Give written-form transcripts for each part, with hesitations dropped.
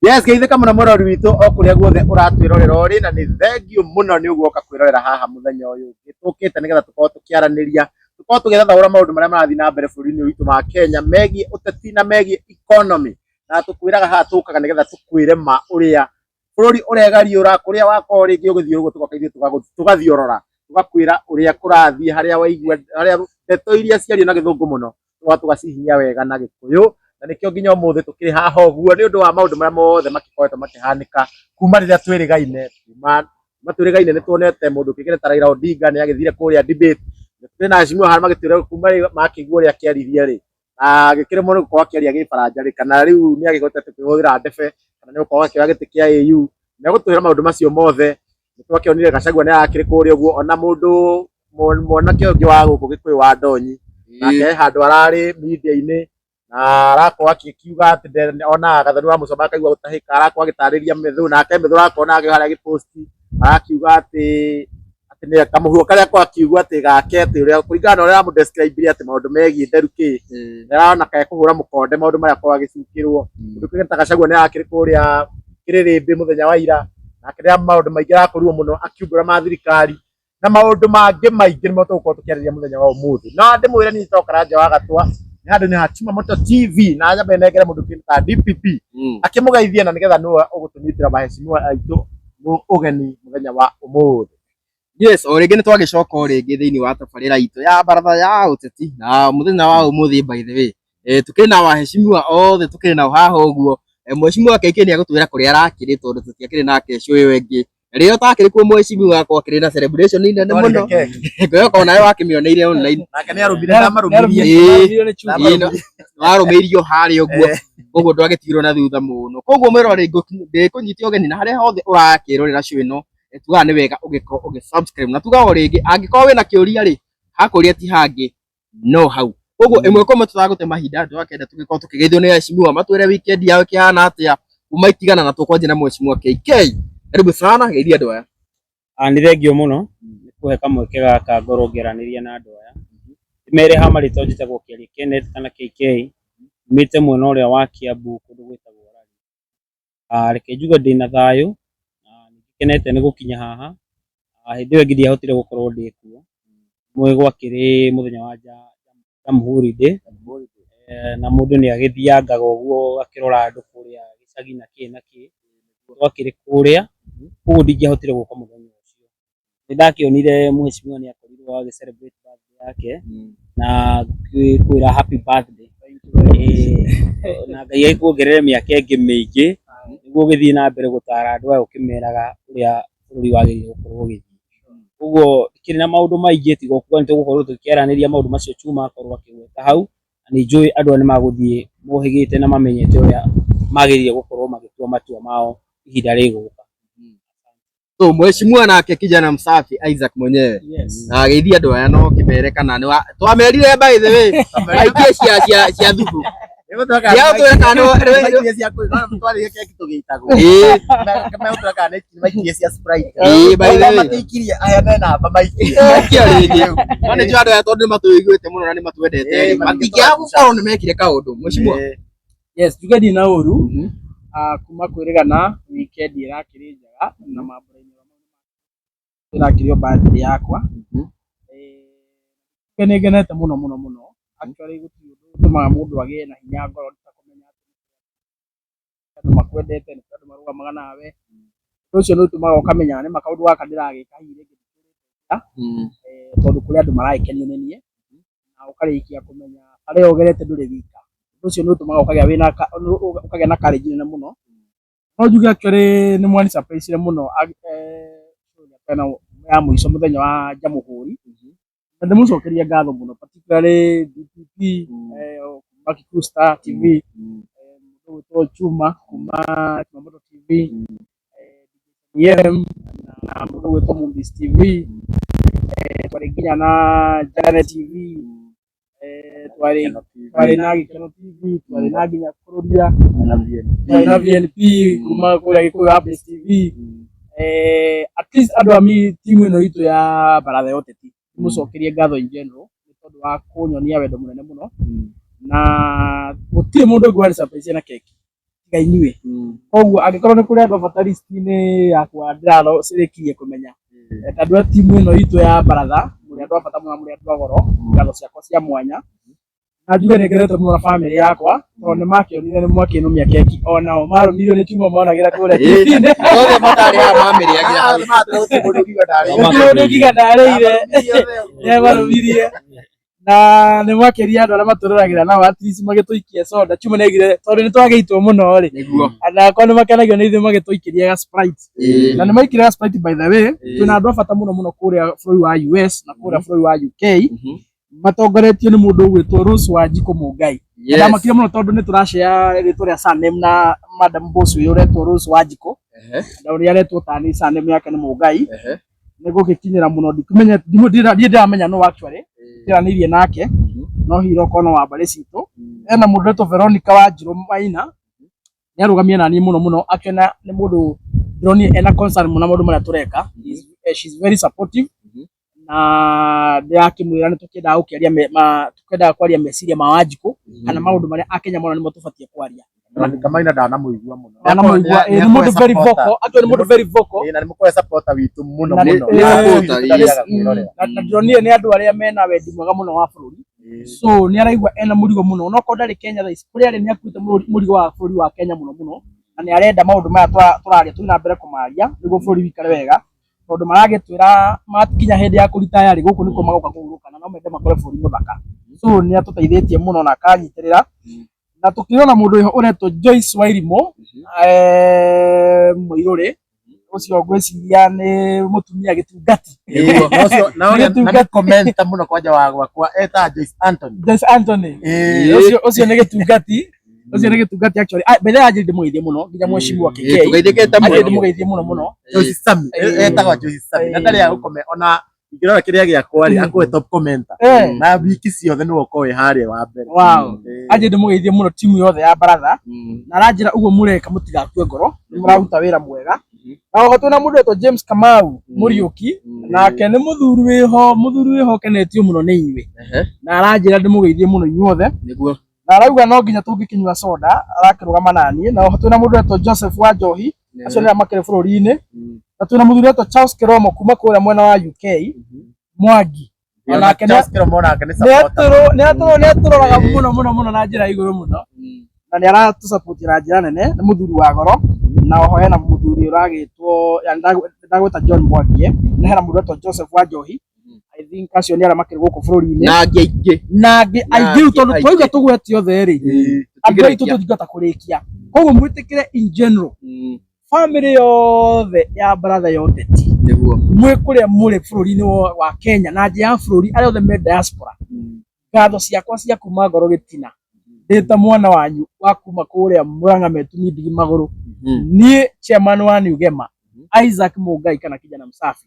Yes, geithika muno murori witu okuria guothe uratwirorera uri na ni thengio muno ni uguoka kwirorera haha muthenya uyu tukite nigetha tukorwo tukiaraniria tukorwo tugethathaura maundu maria marathi na mbere bururi-ini witu ma Kenya megie uteti na megie economy na tukwiraga haha tukaga nigetha tukwire ma uria bururi uregariura kuria wakorwo ringi ugithii uguo tugoka ithuĩ tugathiorora tugakwira uria kurathii haria waigua haria ndeto iria ciario na githungu muno tugacihinya wega na Gikuyu na nikio nginya umuthi tukiri haha uguo ni undu wa maundu maria mothe makikoretwo makihanika kuma riria twirigaine matwirigaine ni tuonete mundu kigire ta Raila Odinga ni agithire kuria debate turi na Azimio hana magitwira kuma makigua uria akiarithia ri na gikire mundu gukorwo akiaria gifaranja ri kana riu ni agigotete kwihuthira ndefe kana ni gukorwo akioya giti kia AU ni gutwira maundu macio mothe twakionire Gachagua ni akiri kuria uguo ona mundu mwanake ungi wa guku Gikuyu wa Ndonyi nake handu arari media-ini na arakorwo akiuga ati ona Gathoni wa Mucoma akaigua gutahika arakorwo agitariria Mithu nake Mithu arakorwo nake haria giposti arakiuga ati ni kamuhuo karia kwa akiuga ati gake ati uria kuringana na uria amudescribe ati maundu megie therũki arona kae kuhura mukonde maundu maria kwa agicukirwo undu kigeta Gachagua ni akiri kuria kiririmbi muthenya wa ira nake ria maundu maingi arakorirwo muno akiumbura ma thirikari na maundu mangi maingi nimo tugukorwo tukiarĩrĩria muthenya wa umuthi na ndimwire ni tokara nja wa Gatwa ni handu ni ha Chimamoto TV na nyambe negere mundu kinta DPP akimugeithia na nigetha no ugutunyitira maheshimiwa aitu ugeni muthenya wa umuthi. Yes, o ringi ni twagicoka o ringi thiini wa tabarira itu ya baratha ya uteti na muthenya wa umuthi by the way tukiri na waheshimiwa othe tukiri na haha uguo mheshimiwa Keike ni agutwira kuria arakiri tondu tutiakiri nake cui wengi rio takiri ku mheshimiwa akwa kiri na celebration nene muno ngoyo kona yo akimioneire online nake ni arubire na marumirie warumirio hari uguo uguo ndwagitirwo na thutha muno koguo mwirori ndikunyitia ugeni na haria hothe urakirorera cui no tuga ni wega ugikorwo ugisubscribe na tuga o ringi angikorwo wina kiuria ri hakuria ti hangi no hau koguo imwe kwa tutagute mahinda twakenda tugikorwo tukigeithio ni mheshimiwa matwire weekend yao kihana atia umaitigana na tukwanjia na mheshimiwa KK. Karibu sana geithia andu aya. Ni thengio muno kuhe kamweke gaka ngoro ngeraniria na andu aya mere hama ritojite gukiaria Kenneth kana KK mite mwena uria wa Kiambu kundu gwitagwo Rari reke njuge ndina thayu nikenete ni gukinya haha hindi iyo ngithi ahotire gukorwo ndi kuo mwe gwakiri muthenya wa Jamhuri Day na mundu ni agithiangaga uguo akirora andu kuria gicagi na ki gwakiri kuria koguo ndingĩahotire gũka mũthenya ũcio nĩ ndakĩonire mheshimiwa ni akorirwo agi celebrate birthday yake na kwĩra happy birthday na Ngai agĩkuongerere mĩaka ĩngĩ mĩingĩ nĩguo ũgĩthiĩ na mbere gũtara andũ aya ũkĩmeraga ũrĩa bũrũri wagĩrĩirwo gũkorwo ũgĩthiĩ koguo ikĩrĩ na maũndũ maingĩ tiga kuga nĩ tũgũkorwo tũkĩaranĩria maũndũ macio Chuma akorwo akĩgweta hau na nĩ njũĩ andũ aya nĩ magũthiĩ mohĩgĩte na mamenyete ũrĩa magĩrĩire gũkorwo magĩtua matua mao ihinda rĩgũka. So mheshimiwa nake kijana msafi Isaac mwenyewe na geithia andu aya no kimere kana ni twamerire by the way aikie cia thubu Ego twaka ya tweka no aikie cia kwi no twari keki tugitagwo kama twaka ne aikie cia Sprite by the way matikirie aya na bamaikie kia ringi mane jwa andu aya tondu matuiguite muno na ni matwendete matikia gukorwo ni mekire kaundu mheshimiwa. Yes tugedi na uru kuma kwirigana weekend irakiri njega na mambura-ini irakirio birthday yakwa ngenete muno actually gutio tumaga mundu agie na hinya ngoro takumenya andu makwendete ni andu marugamaga nawe ucio no tumaga ukamenya ni makaundu gaka ndiragika hire tondu kuri andu maraikenio ni nie na ukarikia kumenya aria ogerete nduri wika ucio no tumaga ukagia wina ukagia na courage nene muno no njuge actually ni mwani surprise muno kana ya muico muthenya wa Jamhuri na ndimucokeria ngatho muno particularly DPP Makiku Star TV mundu Chuma kuma Chimamoto TV na mundu wetwo Mumbis TV twari nginya na Jane TV twari na Gikeno TV twari na nginya Kurudia na VNP kuma kuria Gikuyu Updates TV at least andu ami timu ino itu ya baratha yote ti mucokerie ngatho in general ni tondu wa kunyonia wendo munene muno na gutire mundu ngwari surprise na keki tiga inyuĩ. Koguo angĩkorwo nĩ kũrĩ andũ abata list-inĩ yakwa ndĩrarĩkirie kũmenya tondũ a timu ĩno itũ ya Baratha mũrĩ andũ abata mũno, mũrĩ andũ agoro, ngatho ciakwa cia mwanya, na njuge nĩ ngenete mũno na bamĩrĩ yakwa tondũ nĩ makĩonire nĩ mwakĩnũmia keki, onao marũmirio nĩ timu monagĩra kũrĩa TV-inĩ. Othe matarĩ a bamĩrĩ agira mũndũ ngiga ndarĩire nĩmarũmirie, na nĩ mwakĩria andũ arĩa matũroragĩra nao at least magĩtũikia soda. Chuma nĩaigire tondũ nĩ twagĩitwo mũno rĩ, na akorwo nĩ makenagio nĩ ithuĩ magĩtũikĩria ga Sprite, na nĩ maikire ga Sprite by the way. Twĩna andũ abata mũno mũno kũrĩa bũrũri wa US na kũrĩa bũrũri wa UK matongoretio nĩ mũndũ ũgwĩtwo Rose Wanjikũ Mũngai. Ndamakire mũno tondũ nĩ tũrashare rĩtwa rĩa surname na Madam Boss ũyũ ũretwo Rose Wanjikũ, na ũrĩa aretwo tani surname yake nĩ Mũngai. Nĩ gũgĩkinyĩra mũno ndikumenya ndiramenya no actually ndiranĩirie nake no hiro kono wa mbarĩ citũ. Ena mũndũ wetwo Veronica Wanjirũ Maina nĩ arũgamie na niĩ mũno mũno, akĩona nĩ mũndũ ndĩronire ena concern mũno maũndũ marĩa tũreka. She's very supportive, na ndĩrakĩmwĩra nĩ tũkĩendaga kwaria meciria ma Wanjikũ kana maũndũ marĩa Akenya mũno nĩmo tũbatiĩ kwaria. Veronica Maina ndanamũigua mũno. Ndanamũigua, nĩ mũndũ very vocal, actually nĩ mũndũ very vocal. Na nĩ mũkũhe supporter witũ mũno Na mũno. na ndĩronire nĩ andũ arĩa mena wendi mwega mũno wa bũrũri. So nĩ araigua ena mũrigo mũno, onokorwo ndarĩ Kenya thaa ici, kũrĩa arĩ nĩ akuĩte mũrigo wa bũrũri wa Kenya mũno mũno, na nĩ arenda maũndũ maya tũraria tũrĩ na mbere kũmaria nĩguo bũrũri wikare wega, tondũ maragĩtwĩra makinya hĩndĩ ya kũritaya rĩ, gũkũ nĩkuo magoka kũhurũka na no mende makore bũrũri mũthaka. So nĩ atũteithĩtie mũno na akanyitĩrĩra, na tũkĩona mũndũ ũretwo Joyce Wairimũ Mũirũrĩ, ũcio ngwĩciria nĩ mũtumia gĩtungati. Na ũrĩa komenta mũno kwanja wa gwakwa eta Joyce Anthony. Joyce Anthony ũcio nĩ gĩtungati, ũcio nĩ gĩtungati actually. Mbere ya njĩrĩ ndĩmũgeithie mũno nginya mheshimiwa KK ndĩmũgeithie mũno mũno. Joyce Sami etagwo Joyce Sami, na ndarĩ ya gũkome ona ingĩrora kĩrĩa gĩakwa rĩ akuwe top commenter na wiki ciothe nĩwe ũkoĩ harĩa wa mbere. Wow, aje ndĩmũgeithie mũno timu yothe ya Baratha, na aranjĩra ũguo mũreka mũtigakue ngoro, nĩ mũraruta wĩra mwega. Na oho twĩna mũndũ wetwo James Kamau Mũriũki, nake nĩ mũthuri wĩho ũkenetio mũno nĩ inyuĩ, na aranjĩra ndĩmũgeithie mũno inyuothe, na arauga no nginya tũngĩkĩnyua soda arakĩrũgama na niĩ. Na oho twĩna mũndũ wetwo Joseph Wanjohi, acio nĩarĩa makĩrĩ bũrũri-inĩ, na twĩna mũthuri wetwo Charles Keromo kuma kũrĩa mwena wa UK Mwangi, onake nĩ atũroraga mũno na njĩra igũrũ mũno, na nĩ aratũsupport na njĩra nene. Nĩ mũthuri wa goro, na oho hena mũthuri ũragĩtwo ndagwĩta John Mwangi, na hena mũndũ wetwo Joseph Wanjohi. I think acio nĩ arĩa makĩrĩ gũkũ bũrũri-inĩ na angĩ aingĩ tondũ twauga tũgwete othe rĩ, andũ aitũ tũtingĩhota kũrĩkia. Koguo mwĩtĩkĩre in general family yothe ya Baratha yote mwĩ kũrĩa mũrĩ bũrũri-inĩ wa Kenya na nja ya bũrũri, arĩa othe me diaspora, ngatho ciakwa cia kuma ngoro gĩtina ndĩta mwana wanyu wa kuma kũrĩa Mũrang'a Metuni Ndigi Magũrũ. Niĩ chairman wa Nugema Isaac Mũngai kana kijana msafi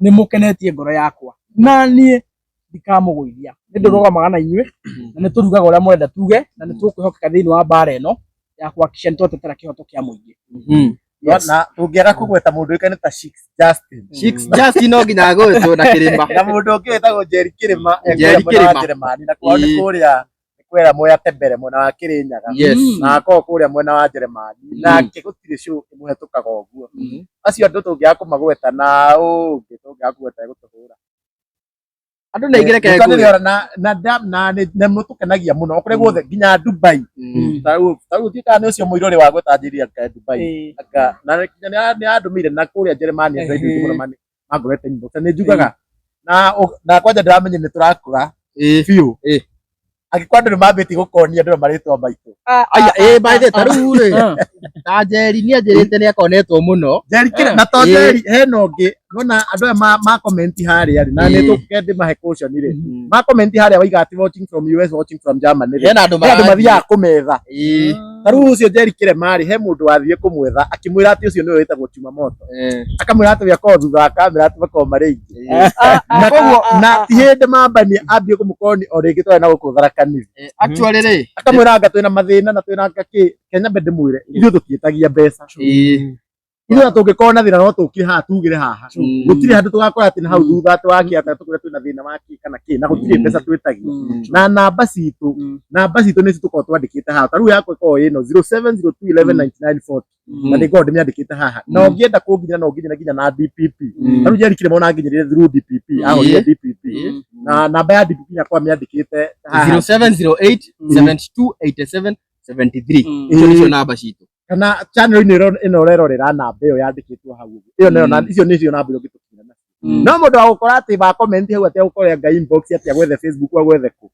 nĩ mũkenetie ngoro yakwa, na niĩ ndikamũgũithia. Nĩ ndĩrũgamaga na inyuĩ na nĩ tũrugaga ũrĩa mwenda tuge, na nĩ tũkwĩhokeka thĩinĩ wa mbara ĩno ya kuhakikisha nĩ twatetera kĩhoto kĩa mũingĩ. Na tũngĩaga kũgweta mũndũ ũĩkaine ta Shicks Justin no nginya agwĩtwo na Kĩrĩma, na mũndũ ũngĩ wĩtagwo Jerry Kĩrĩma Njeremani, na kwao nĩ kũrĩa kwera Mwea Tembere mwena wa Kĩrĩnyaga, na akorwo kũrĩa mwena wa Njeremani, nake gũtirĩ show ĩmũhetũkaga ũguo. Acio andũ tũngĩaga kũmagweta na ũngĩ tũngĩaga kũgweta gũtũhũra andũ nĩ aigĩreke na mũtũkenagia mũno kũrĩa guothe nginya Dubai. Tarĩu tuĩkaga nĩ ũcio Mũirũrĩ wa gũtanjĩria Dubai, na nĩ andũmire na kũrĩa Njeremani andũ aingĩ mũno mangorete inbox. Nĩ njugaga na kwanja ndĩramenya nĩ tũrakũra biũ, angĩkorwo andũ nĩ mambĩtie gũkonia andũ marĩtwa maitũ. By the tarĩu rĩ ta Njeri nĩ anjĩrĩte nĩ akonetwo mũno na to Njeri, hena ũngĩ nona andũ aya ma comment harĩa rĩ, na nĩ tũkende mahe caution rĩ, ma comment harĩa waiga ati watching from US, watching from Germany rĩ, hena andũ mathiaga kũmetha. Tarĩu ũcio Njeri Kĩrĩma rĩ, he mũndũ wathiĩ kũmwetha akĩmwĩra atĩ ũcio nĩwe wĩtagwo Chuma Moto, akamwĩra atĩ we akorwo thutha wa kamera atĩ makorwo marĩ aingĩ, na koguo na ti hĩndĩ mambania ambie kũmũkoni o rĩngĩ twarĩ na gũkũ Tharaka-Nithi actually rĩ, akamwĩra anga twĩna mathĩna na twĩna ngakĩ Kenya mbere ndĩmwĩre ithuĩ tũtiĩtagia mbeca. ithuĩ tũngĩkorwo na thĩna no tũkire haha tugire haha gũtirĩ handũ tũgakora atĩ hau thutha atĩ wakia atĩ tũkire twĩna thĩna wa kĩ kana kĩ na gũtirĩ mbeca twĩtagia na namba citũ nĩ citũkorwo twandĩkĩte haha ta rĩu yakwa ĩkorwo ĩno 0702119940 na nĩngorwo ndĩmĩandĩkĩte haha na ũngĩenda kũnginyĩra no nginya nginya na DPP ta rĩu njerikire mona nginyĩrĩre through DPP ahorire DPP na namba ya DPP yakwa mĩandĩkĩte haha 0708728773 icio nĩcio namba citũ kana channel-inĩ ĩno ũrerorera namba ĩyo yandĩkĩtwo hau ĩyo nayo icio nĩcio namba iria ũngĩtũkinyĩra nacio no mũndũ wa gũkora atĩ ba comment hau atĩ gũkorwo anga inbox atĩ gwethe Facebook wa gwethe kũ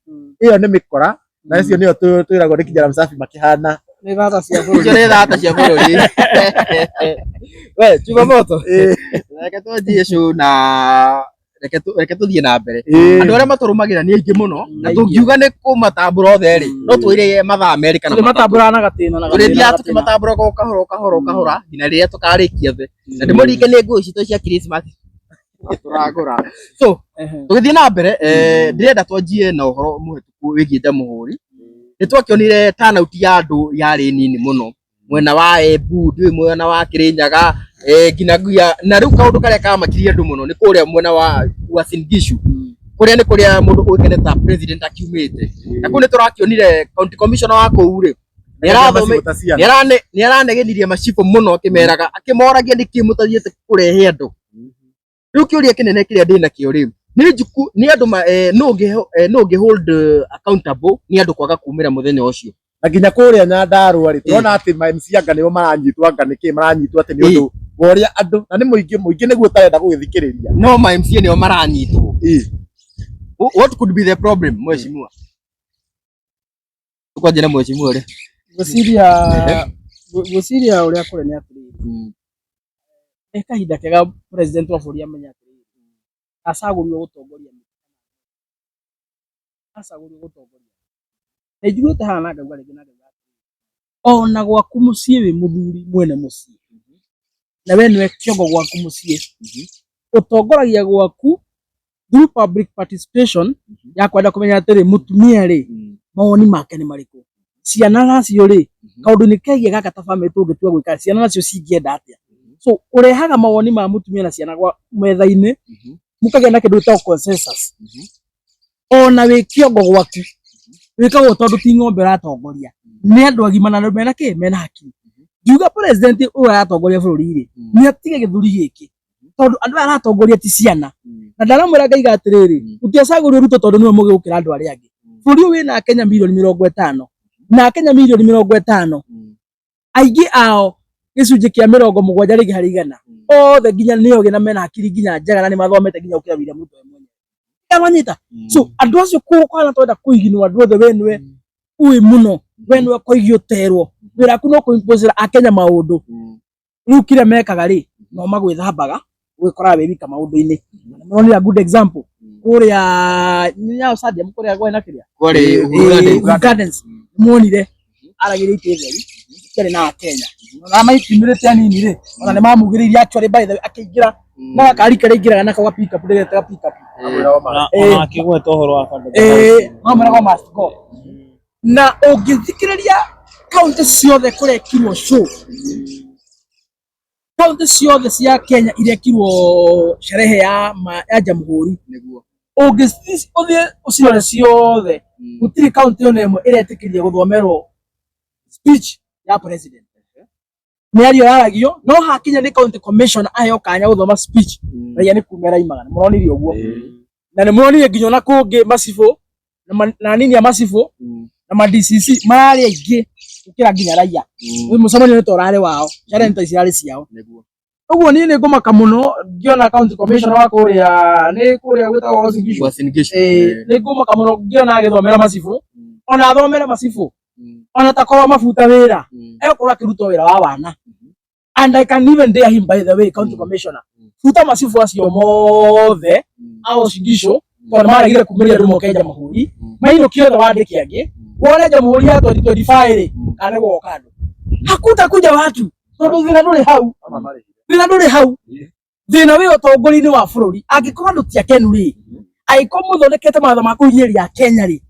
ĩyo nĩ mĩkora na icio nĩyo twĩragwo nĩ Kijana Msafi makĩhana nĩ thata cia bũrũri icio nĩ thata cia bũrũri we Chumamoto reke tũthiĩ show na reke tũthiĩ na mbere andũ arĩa matũrũmagĩra nĩ aingĩ mũno na tũngiuga nĩ kũmatambũra othe rĩ no twĩre mathaa merĩ kana matambũra na gatĩna na tũrĩthiaga tũkĩmatambũra kahora nginya rĩrĩa tũkarĩkia thĩ na ndĩmũringe nĩ nguo citũ cia Christmas tũragũra so tũgĩthiĩ na mbere ndĩrenda twanjie na ũhoro mũhĩtũku wĩgiĩ Jamũhũri nĩ twakĩonire turnout ya andũ yarĩ nini mũno mwena wa Embu ndĩ mwena wa Kĩrĩnyaga nginyagia na rĩu kaũndũ karĩa kamakirie andũ mũno nĩ kũrĩa mwena wa Uasin Gishu kũrĩa nĩ kũrĩa mũndũ ũĩkaine ta president akiumĩte na kũu nĩ tũrakĩonire county commissioner wa kũu rĩ nĩ aranegenirie macibũ mũno akĩmeraga akĩmoragia nĩkĩ mũtathiĩte kũrehe andũ rĩu kĩũria kĩnene kĩrĩa ndĩ nakĩo rĩ nĩ andũ no ũngĩ hold accountable nĩ andũ kwaga kumĩra mũthenya ũcio na nginya kũrĩa Nyandarũa rĩ tuona atĩ MC anga nĩo maranyitwo anga nĩkĩ maranyitwo atĩ nĩ ũndũ wa ũrĩa andũ na nĩ mũingĩ nĩguo ũtarenda gũgĩthikĩrĩria no ma MC nĩo maranyitwo what could be the problem mheshimiwa tukwanjĩra mheshimiwa rĩ gwĩciria ũrĩa kũrĩ nĩ atĩrĩrĩ nĩ kahinda kega president wa bũrũri amenya atĩrĩrĩ acagũrirwo gũtongoria na njiguĩte haha na ngauga rĩngĩ na ngauga ona gwaku mũciĩ wĩ mũthuri mwene mũciĩ na we nĩwe kĩongo gwaku mũciĩ ũtongoragia gwaku through public participation ya kwenda kũmenya atĩrĩ mũtumia rĩ mawoni make nĩ marĩkũ ciana nacio rĩ kaũndũ-inĩ kegiĩ gaka ta family tũngĩtua gwĩka ciana nacio cingĩenda atĩa so ũrehaga mawoni ma mũtumia na ciana gwa metha-inĩ mũkagĩa na kĩndũ gĩtagwo consensus ona wĩ kĩongo gwaku wĩkagwo tondũ ti ng'ombe ũratongoria nĩ andũ agima na mena kĩ mena hakiri ngiuga president ũyũ aratongoria bũrũri-rĩ nĩ atige gĩthũri gĩkĩ tondũ andũ aya aratongoria ti ciana na ndaramwĩra ngaiga atĩrĩrĩ ũtiacagũrio Ruto tondũ nĩwe mũgĩ gũkĩra andũ arĩa angĩ bũrũri ũyũ wĩna Akenya milioni 50 na Akenya milioni 50 aingĩ ao gĩcunjĩ kĩa 70 rĩngĩ harĩ igana othe nginya nĩogĩ na mena hakiri nginya njega na nĩ mathomete nginya gũkĩra William Ruto mwenyewe amanyita so andũ acio kwana twenda kũiginwo andũ othe we nĩwe uĩ mũno we nĩwe kũigio terwo wĩra waku no kũimpũcĩra Akenya maũndũ rĩu kĩrĩa mekaga rĩ no magwĩthambaga gwĩkoraga wĩ wika maũndũ-inĩ nĩronire good example kũrĩa nyao stadium kũrĩa gwena kĩrĩa kũrĩ Gardens muonire aragĩrĩ itĩ theri kĩrĩ na Kenya na maitimĩrĩte anini rĩ ona nĩ mamugĩrĩirie actually by the way akĩingĩra na kari kare ingĩraga na kwa pick up ndĩreta pick up ona akĩgweta ũhoro wa bando mamera must go na ũngĩthikĩrĩria kaunti ciothe kũrekirwo show kaunti ciothe cia Kenya irekirwo sherehe ya Jamhuri nĩguo ũngĩthie ũcirore ciothe gũtirĩ kaunti ona ĩmwe ĩretĩkĩria gũthomerwo speech ya president nĩ ario yaragio no hakinya nĩ county commission aheo kanya gũthoma speech rĩya nĩ kumera imagana mũronire ũguo na nĩ mũronire nginya na kũngĩ macibũ na nini ya macibũ na ma DCC mararĩ aingĩ gũkĩra nginya raiya mũcemanio nĩ torarĩ wao ciarĩ nĩ cirarĩ ciao ũguo niĩ nĩ ngũmaka mũno ngĩona county commissioner wa kũrĩa gwĩtagwo Uasin Gishu nĩ ngũmaka mũno ngĩona agĩthomera macibũ ona athomere macibũ ona takorwo mabuta wĩra egũkorwo akĩruta wĩra wa wana and I can even dare him by the way county commissioner futa macibũ acio mothe a Uasin Gishu tondũ maragire kumĩria andũ moke Jamhuri mainũkie othe wandĩke angĩ wone Jamhuri ya 2025 rĩ kana gũoka andũ hakutakuja watu tondũ thĩna ndũrĩ hau thĩna wĩ ũtongoria-inĩ wa bũrũri angĩkorwo andũ ti akenu rĩ angĩkorwo mũthondekete mawatho ma kũhinyĩrĩria Kenya rĩ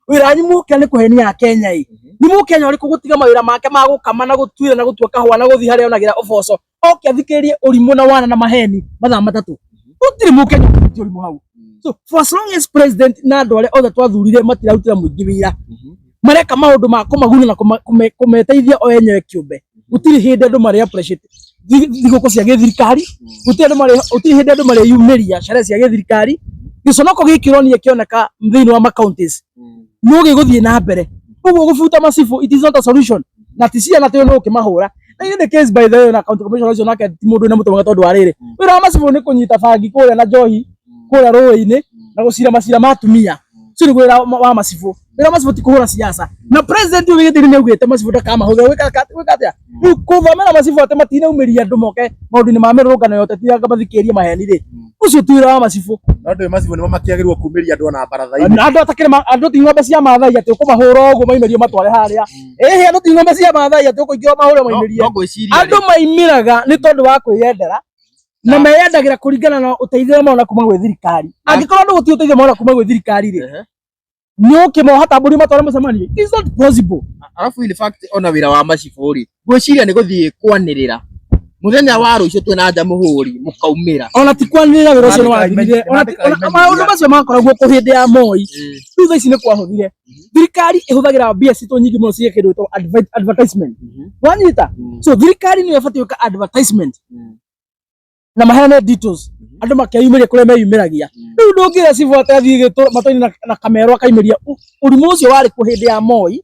wĩra wanyu mũkĩra nĩ kũhenia Kenya rĩ nĩ mũkenya ũrĩkũ gũtiga mawĩra make ma gũkama na gũtuĩra na gũtua kahũa na gũthiĩ harĩa onagĩra ũboco oke athikĩrĩrie ũrimũ na wana na maheni mathaa matatũ gũtirĩ mũkenya ũkĩrĩtie ũrimũ hau. So for as long as president na andũ arĩa othe twathurire matirarutĩra mũingĩ wĩra mareka maũndũ ma kũmaguna na kũmeteithia o enyewe kĩũmbe, gũtirĩ hĩndĩ andũ marĩ appreciate thigũkũ cia gĩthirikari, gũtirĩ hĩndĩ andũ marĩyumĩria sherehe cia gĩthirikari. Gĩconoko gĩkĩ ũronia kĩoneka thĩinĩ wa counties no gĩgũthiĩ na mbere. Ũguo gũbuta macibũ it is not a solution, na ti ciana atĩ no ũkĩmahũra. Na in the case by the way na county commissioner ũcio nake ti mũndũ wĩna mũtũmanga tondũ wa rĩrĩ wĩra wa macibũ nĩ kũnyita bangi kũrĩa na njohi kũrĩa rũĩ-inĩ na gũcira macira ma atumia. Ũcio nĩguo wĩra wa macibũ. Wĩra wa macibũ ti kũhũra siasa, na president ũyũ gĩthiri nĩ augĩte macibũ ndakamahũthĩra. Wĩka atĩa rĩu kũthomera macibũ atĩ matinaumĩria andũ moke maũndũ-inĩ ma mĩrũrũngano ya ũteti anga mathikĩrĩrie maheni rĩ, ũcio ti wĩra wa macibũ. No ndĩ macibũ nĩmo makĩagĩrĩirwo kumĩria andũ ona baratha-inĩ. Andũ atakĩrĩ andũ ti ng'ombe cia Maathai atĩ ũkũmahũra ũguo maimĩrie matware harĩa. Andũ ti ng'ombe cia Maathai atĩ ũkũingĩra mahũre maimĩrie. Andũ maimĩraga nĩ tondũ wa kwĩyendera na meyendagĩra kũringana na ũteithio maona kuma gwĩ thirikari. Angĩkorwo andũ gũtirĩ ũteithio maona kuma gwĩ thirikari rĩ, nĩ ũkĩmoha tambũri matware mũcemanio. It's not possible. Alafu in fact ona wĩra wa macibũ rĩ, ngwĩciria nĩ gũthiĩ kwanĩrĩra muthenya wa rũciũ twĩna Jamhuri mũkaumĩra. Ona ti kwanĩrĩra wĩra ũcio nĩ wathirire. Maũndũ macio makoragwo kũ hĩndĩ ya Moi. Rĩu thaa ici nĩ kwahũthire. Thirikari ĩhũthagĩra mbia citũ nyingĩ mũno cia kĩndũ gĩtagwo advertisement. Wanyita? So thirikari nĩyo ĩbatiĩ gwĩka advertisement na maheane details andũ makeyumĩria kũrĩa meyumĩragia. Rĩu ndũngĩra cibũ atathiĩ matũini na kamero akaimĩria ũrimũ ũcio warĩ kũ hĩndĩ ya Moi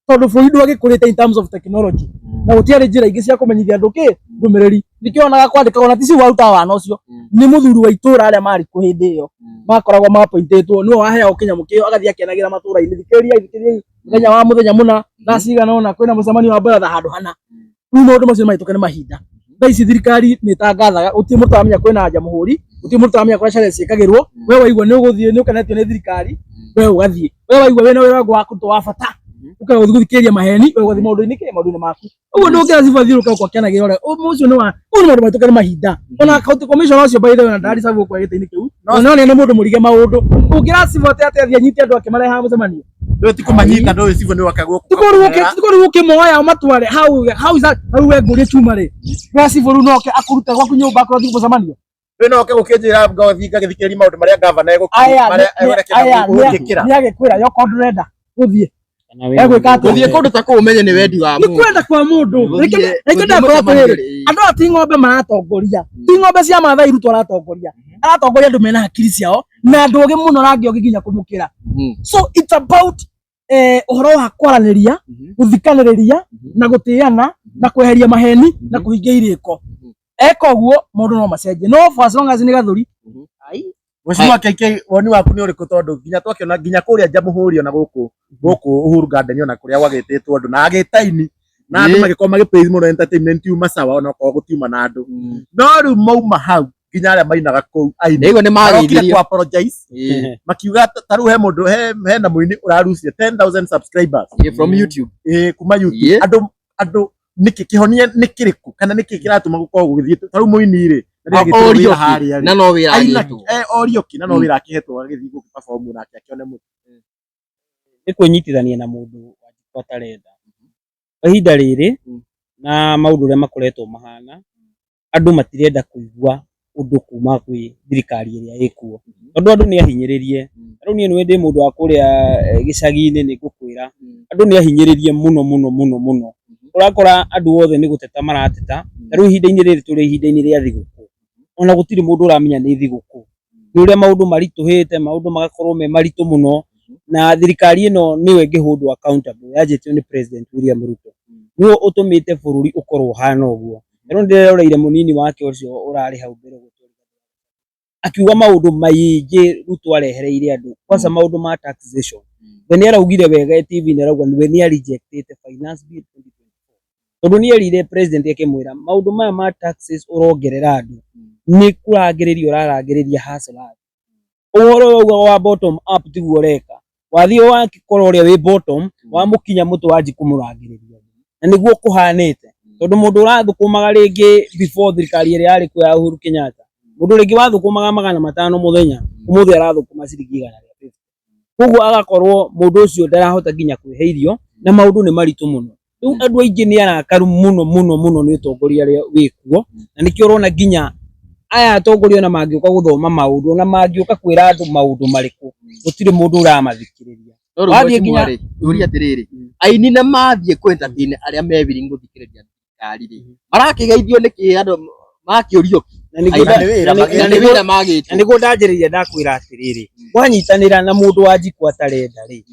tondũ bũrũri ndwagĩkũrĩte in terms of technology na gũtiarĩ njĩra ingĩ cia kũmenyithia andũ ndũmĩrĩri. Nĩkĩo onaga kwandĩka ona ti ciu warutaga wana ũcio nĩ mũthuri wa itũra arĩa marĩ kũ hĩndĩ ĩyo makoragwo mapointĩtwo nĩwe waheagwo kĩnyamũ kĩo agathiĩ akenagĩra matũra-inĩ. Thikĩrĩriai mũthenya wa mũthenya mũna thaa cigana ũna kwĩna mũcemanio wa baratha handũ hana. Rĩu maũndũ macio mahĩtũke nĩ mahinda. Thaa ici thirikari nĩ ĩtangathaga gũtirĩ mũndũ ũramenya kwĩna Jamhuri, gũtirĩ mũndũ ũramenya kũrĩa sherehe ciĩkagĩrwo. We waigua nĩ ũgũthiĩ nĩ ũkenetio nĩ thirikari we ũgathiĩ. We waigua wĩna wĩra waku wa kũruta wa bata ũkaga gũthiĩ gũthikĩrĩria maheni we ũgathiĩ maũndũ-inĩ maku. Ũguo ndũngĩra cibũ athiũrũka gũkũ akĩanagĩra ũrĩa ũcio nĩ maũndũ mahĩtũke nĩ mahinda. Ona county commissioner ũcio by the way ndarĩ sabu gũkũ gĩtĩ-inĩ kĩu no nĩ mũndũ mũrige maũndũ. Ũngĩra cibũ atĩ athiĩ anyite andũ akĩmareha mũcemanio ndũ ti kũmanyita ndũ cibũ nĩ wakagwo tikũrĩ gũkĩmoya matware how is that hau we ngũrie chuma rĩ we cibũ rĩu noke akũrute gwaku nyũmba akorwo athiĩ mũcemanio. Rĩu noke gũkĩnjĩra ngothiĩ ngagĩthikĩrĩria maũndũ marĩa ngavana egũkĩra nĩ agĩkwĩra yoko ndũrenda gũthiĩ gũthiĩ kũndũ ta kũu ũmenye nĩ wendi wa mũndũ. Nĩ kwenda kwa mũndũ. Andũ aya ti ng'ombe maratongoria, ti ng'ombe cia Maathai Ruto aratongoria andũ mena hakiri ciao na andũ ũgĩ mũno rangi ũngĩ nginya kũmũkĩra. So it's about ũhoro wa kwaranĩria, gũthikanĩrĩria na gũtĩana na kweheria maheni na kũhingia irĩko. Eka ũguo maũndũ no macenjie no for as long as nĩ gathũri. Mheshimiwa KK woni waku nĩ ũrĩkũ tondũ nginya twakĩona nginya kũrĩa Jamhuri ona gũkũ Uhuru Garden ona kũrĩa gwagĩtĩtwo andũ na agĩtaini na andũ magĩkorwo magĩpraise mũno entertainment tiuma sawa ona korwo gũtiuma na andũ no rĩu mauma hau nginya arĩa mainaga kũu aini nĩ magĩthirio ku apologize makiuga ta rĩu he mũndũ hena mũini ũrarucia 10,000 subscribers from YouTube kuma YouTube andũ nĩkĩ kĩhonia nĩ kĩrĩkũ kana nĩkĩ kĩratũma gũkorwo gũgĩthiĩ ta rĩu mũini rĩ na no wĩra agĩtwo Orioki na no wĩra akĩhetwo agĩthiĩ gũkũ perform nake akĩone mũtu nĩ kwĩnyitithania na mũndũ atarenda ihinda rĩrĩ na maũndũ ũrĩa makoretwo mahana andũ matirenda kũigua ũndũ kuma kwĩ thirikari ĩrĩa ĩkuo tondũ andũ nĩ ahinyĩrĩrie. Rĩu niĩ nĩ ndĩ mũndũ wa kũrĩa gĩcagi-inĩ nĩ ngũkwĩra andũ nĩ ahinyĩrĩrie mũno. Ũrakora andũ othe nĩ gũteta marateta. Rĩu ihinda-inĩ rĩrĩ tũrĩ ihinda-inĩ rĩa thigũkũ ona gũtirĩ mũndũ ũramenya nĩ thigũkũ nĩ ũrĩa maũndũ maritũhĩte maũndũ magakorwo me maritũ mũno na thirikari ĩno nĩyo ĩngĩholdwo accountable yanjĩtio nĩ President William Ruto nĩwe ũtũmĩte bũrũri ũkorwo hana ũguo. Rĩu ndĩreroreire mũnini wake ũcio ũrarĩ hau mbere akiuga maũndũ maingĩ Ruto arehereire andũ kwanza maũndũ ma taxation. We nĩ araugire wega TV-inĩ arauga we nĩ rejectĩte finance bill 2024 tondũ nĩ erire president akĩmwĩra maũndũ maya ma taxes ũrongerera andũ nĩ kũrangĩrĩria ũrarangĩrĩria hustler. Ũhoro wa bottom up tiguo ũreka wathiĩ wakĩkora ũrĩa wĩ bottom wa mũkinya mũtwe wanji kũmũrangĩrĩria na nĩguo kũhanĩte tondũ mũndũ ũrathũkũmaga rĩngĩ before thirikari ĩrĩa yarĩ kuo ya Uhuru Kenyatta mũndũ rĩngĩ wathũkũmaga 500 mũthenya ũmũthĩ arathũkũma ciringi 150. Koguo agakorwo mũndũ ũcio ndarahota nginya kwĩhe irio na maũndũ nĩ maritũ mũno. riu andu aingi ni arakaru muno ni utongoria ria wikuo na nikio urona nginya aya atongoria ona mangiuka guthoma maundu na mangiuka kwira andu maundu mariku gutire mundu uramathikiriria wathie nginya uri atiriri aini na mathie ku entertain aria mebiri nguthikiriria thirikari ri marakigeithio niki andu makiurio na niguo magite na niguo ndanjiriria ndakwira atiriri wanyitanira na mundu wa Njiko atarenda ri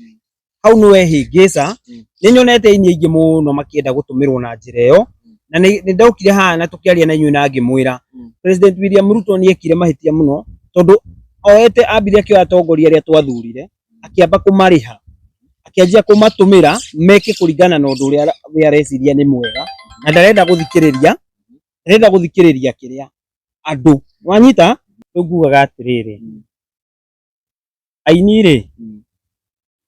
hau niwe hingica ni nyonete ini ingi muno makienda gutumirwo na njira iyo na ni ndaukire haha na tukiaria na inyuĩ na ngĩmwĩra President William Ruto ni ekire mahitia muno tondu oete ambire akĩoya atongoria aria twathurire akiamba kumariha akianjia kumatumira meke kuringana na undu uria we areciria ni mwega na ndarenda guthikiriria kiria andu wanyita ngugaga atiriri aini ri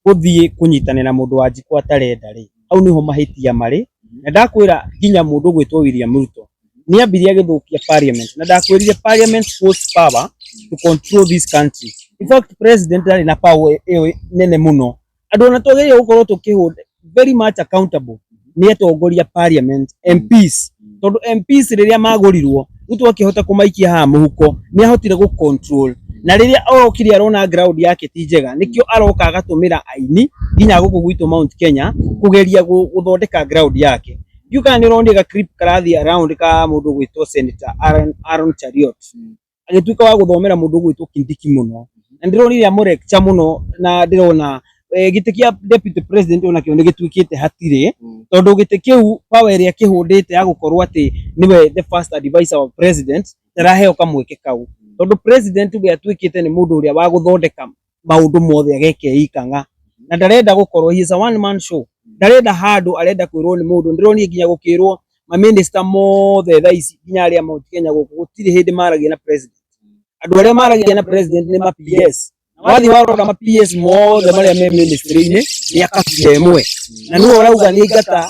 guthie kunyitanira mundu wa Njiko atarenda ri au niho mahitia mari na ndakwira nginya mundu gwitwo William Ruto ni ambiria githukia parliament na ndakwirire parliament holds power to control this country. In fact president ari na power iyo nene muno andu na twageria gukorwo tukihold very much accountable ni atongoria parliament MPs tondu MPs riria magurirwo Ruto akihota kumaikia haha muhuko ni ahotire gu control na riria orokiri arona ground yake ti njega nikio aroka agatumira aini nginya guku gwitu Mount Kenya kugeria guthondeka ground yake yuka ni rondi ga clip karathi around ka mundu gwitwo Senator Aaron Chariot agituika wa guthomera mundu gwitwo Kindiki muno na ndironi ya lecture muno na ndirona gite kia deputy president ona kio nigituikite hatire tondu gite kiu power ria kihundite ya gukorwo ati niwe the first advisor of president taraheo kamweke kau tondu president we atuikite ni mundu uria wa guthondeka maundu mothe ageke ikanga na ndarenda gukorwo he is a one man show ndarenda handu arenda kwirwo ni mundu ndironi nginya gukirwo ma minister mothe tha ici nginya aria Mount Kenya gutiri hindi maragia na president andu aria maragia na president ni ma PS wathi warora ma PS mothe maria me ministry-ini ni akabira imwe na niwe urauga ni ngata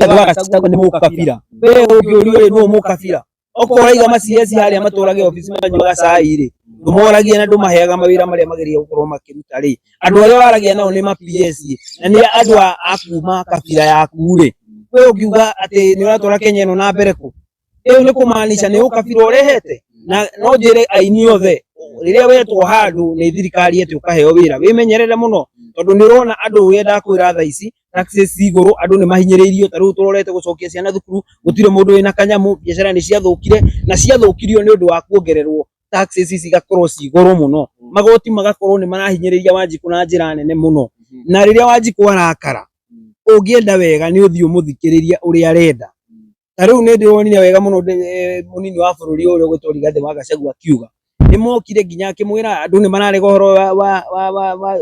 ndwagacitagwo ni mukabira we ungiurio ni mukabira okoraiga ma CS haria maturage office manyuga cai ri ndumoragia na ndumaheaga mawira maria mageria gukorwo makiruta ri andu aria waragia nao ni ma PS na ni andu akuma kabira yaku ri we ungiuga ati ni uratwara Kenya ino na mbere ku iyo ni kumaanisha ni ukabira urehete na no njire aini othe riria wetwo handu ni thirikari eti ukaheo wira wimenyerere muno tondu ni urona andu wenda kwira tha ici taxes iguru andu ni mahinyiriirio taru turorete gucokia ciana thukuru gutire mundu wina kanyamu biashara ni ciathukire na ciathukirio ni undu wa kuongererwo taxes ici gakorwo ciguru muno magoti magakorwo ni marahinyiriria Wanjiku na njira nene muno na riria Wanjiku arakara ungienda wega ni uthio muthikiriria uria arenda tariu ni ndironire wega muno munini wa bururi uria gwitwo Rigathi wa Gachagua akiuga ni mokire nginya akimwira andu ni mararega horo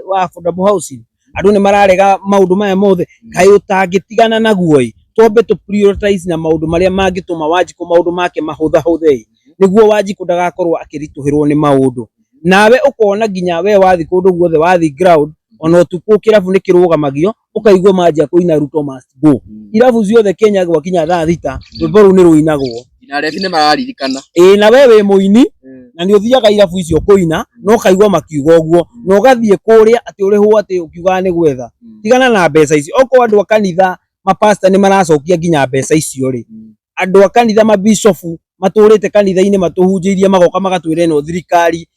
wa affordable housing andu ni mararega maundu maya mothe kai utangitigana naguo twambe tu prioritize na maundu maria mangituma Wanjiku maundu make mahutha huthe niguo Wanjiku ndagakorwo akirituhirwo ni maundu nawe ukona nginya we wathi kundu guothe wathi ground ona utuku kirabu ni kirugamagio ukaigwa manjia kuina Ruto must go irabu ciothe Kenya gwakinya thaa thita rwimbo ni ruinagwo ina refi ni mararirikana na wewe muini na ni uthiaga irabu icio kuina no kaigwa makiuga uguo no gathie kuria ati uriho ati ukiuga ni gwetha tigana na mbeca icio oko andu a kanitha mapasta ni maracokia nginya mbeca icio ri andu a kanitha mabishofu maturite kanitha-ini matuhunjirie magoka magatwire no thirikari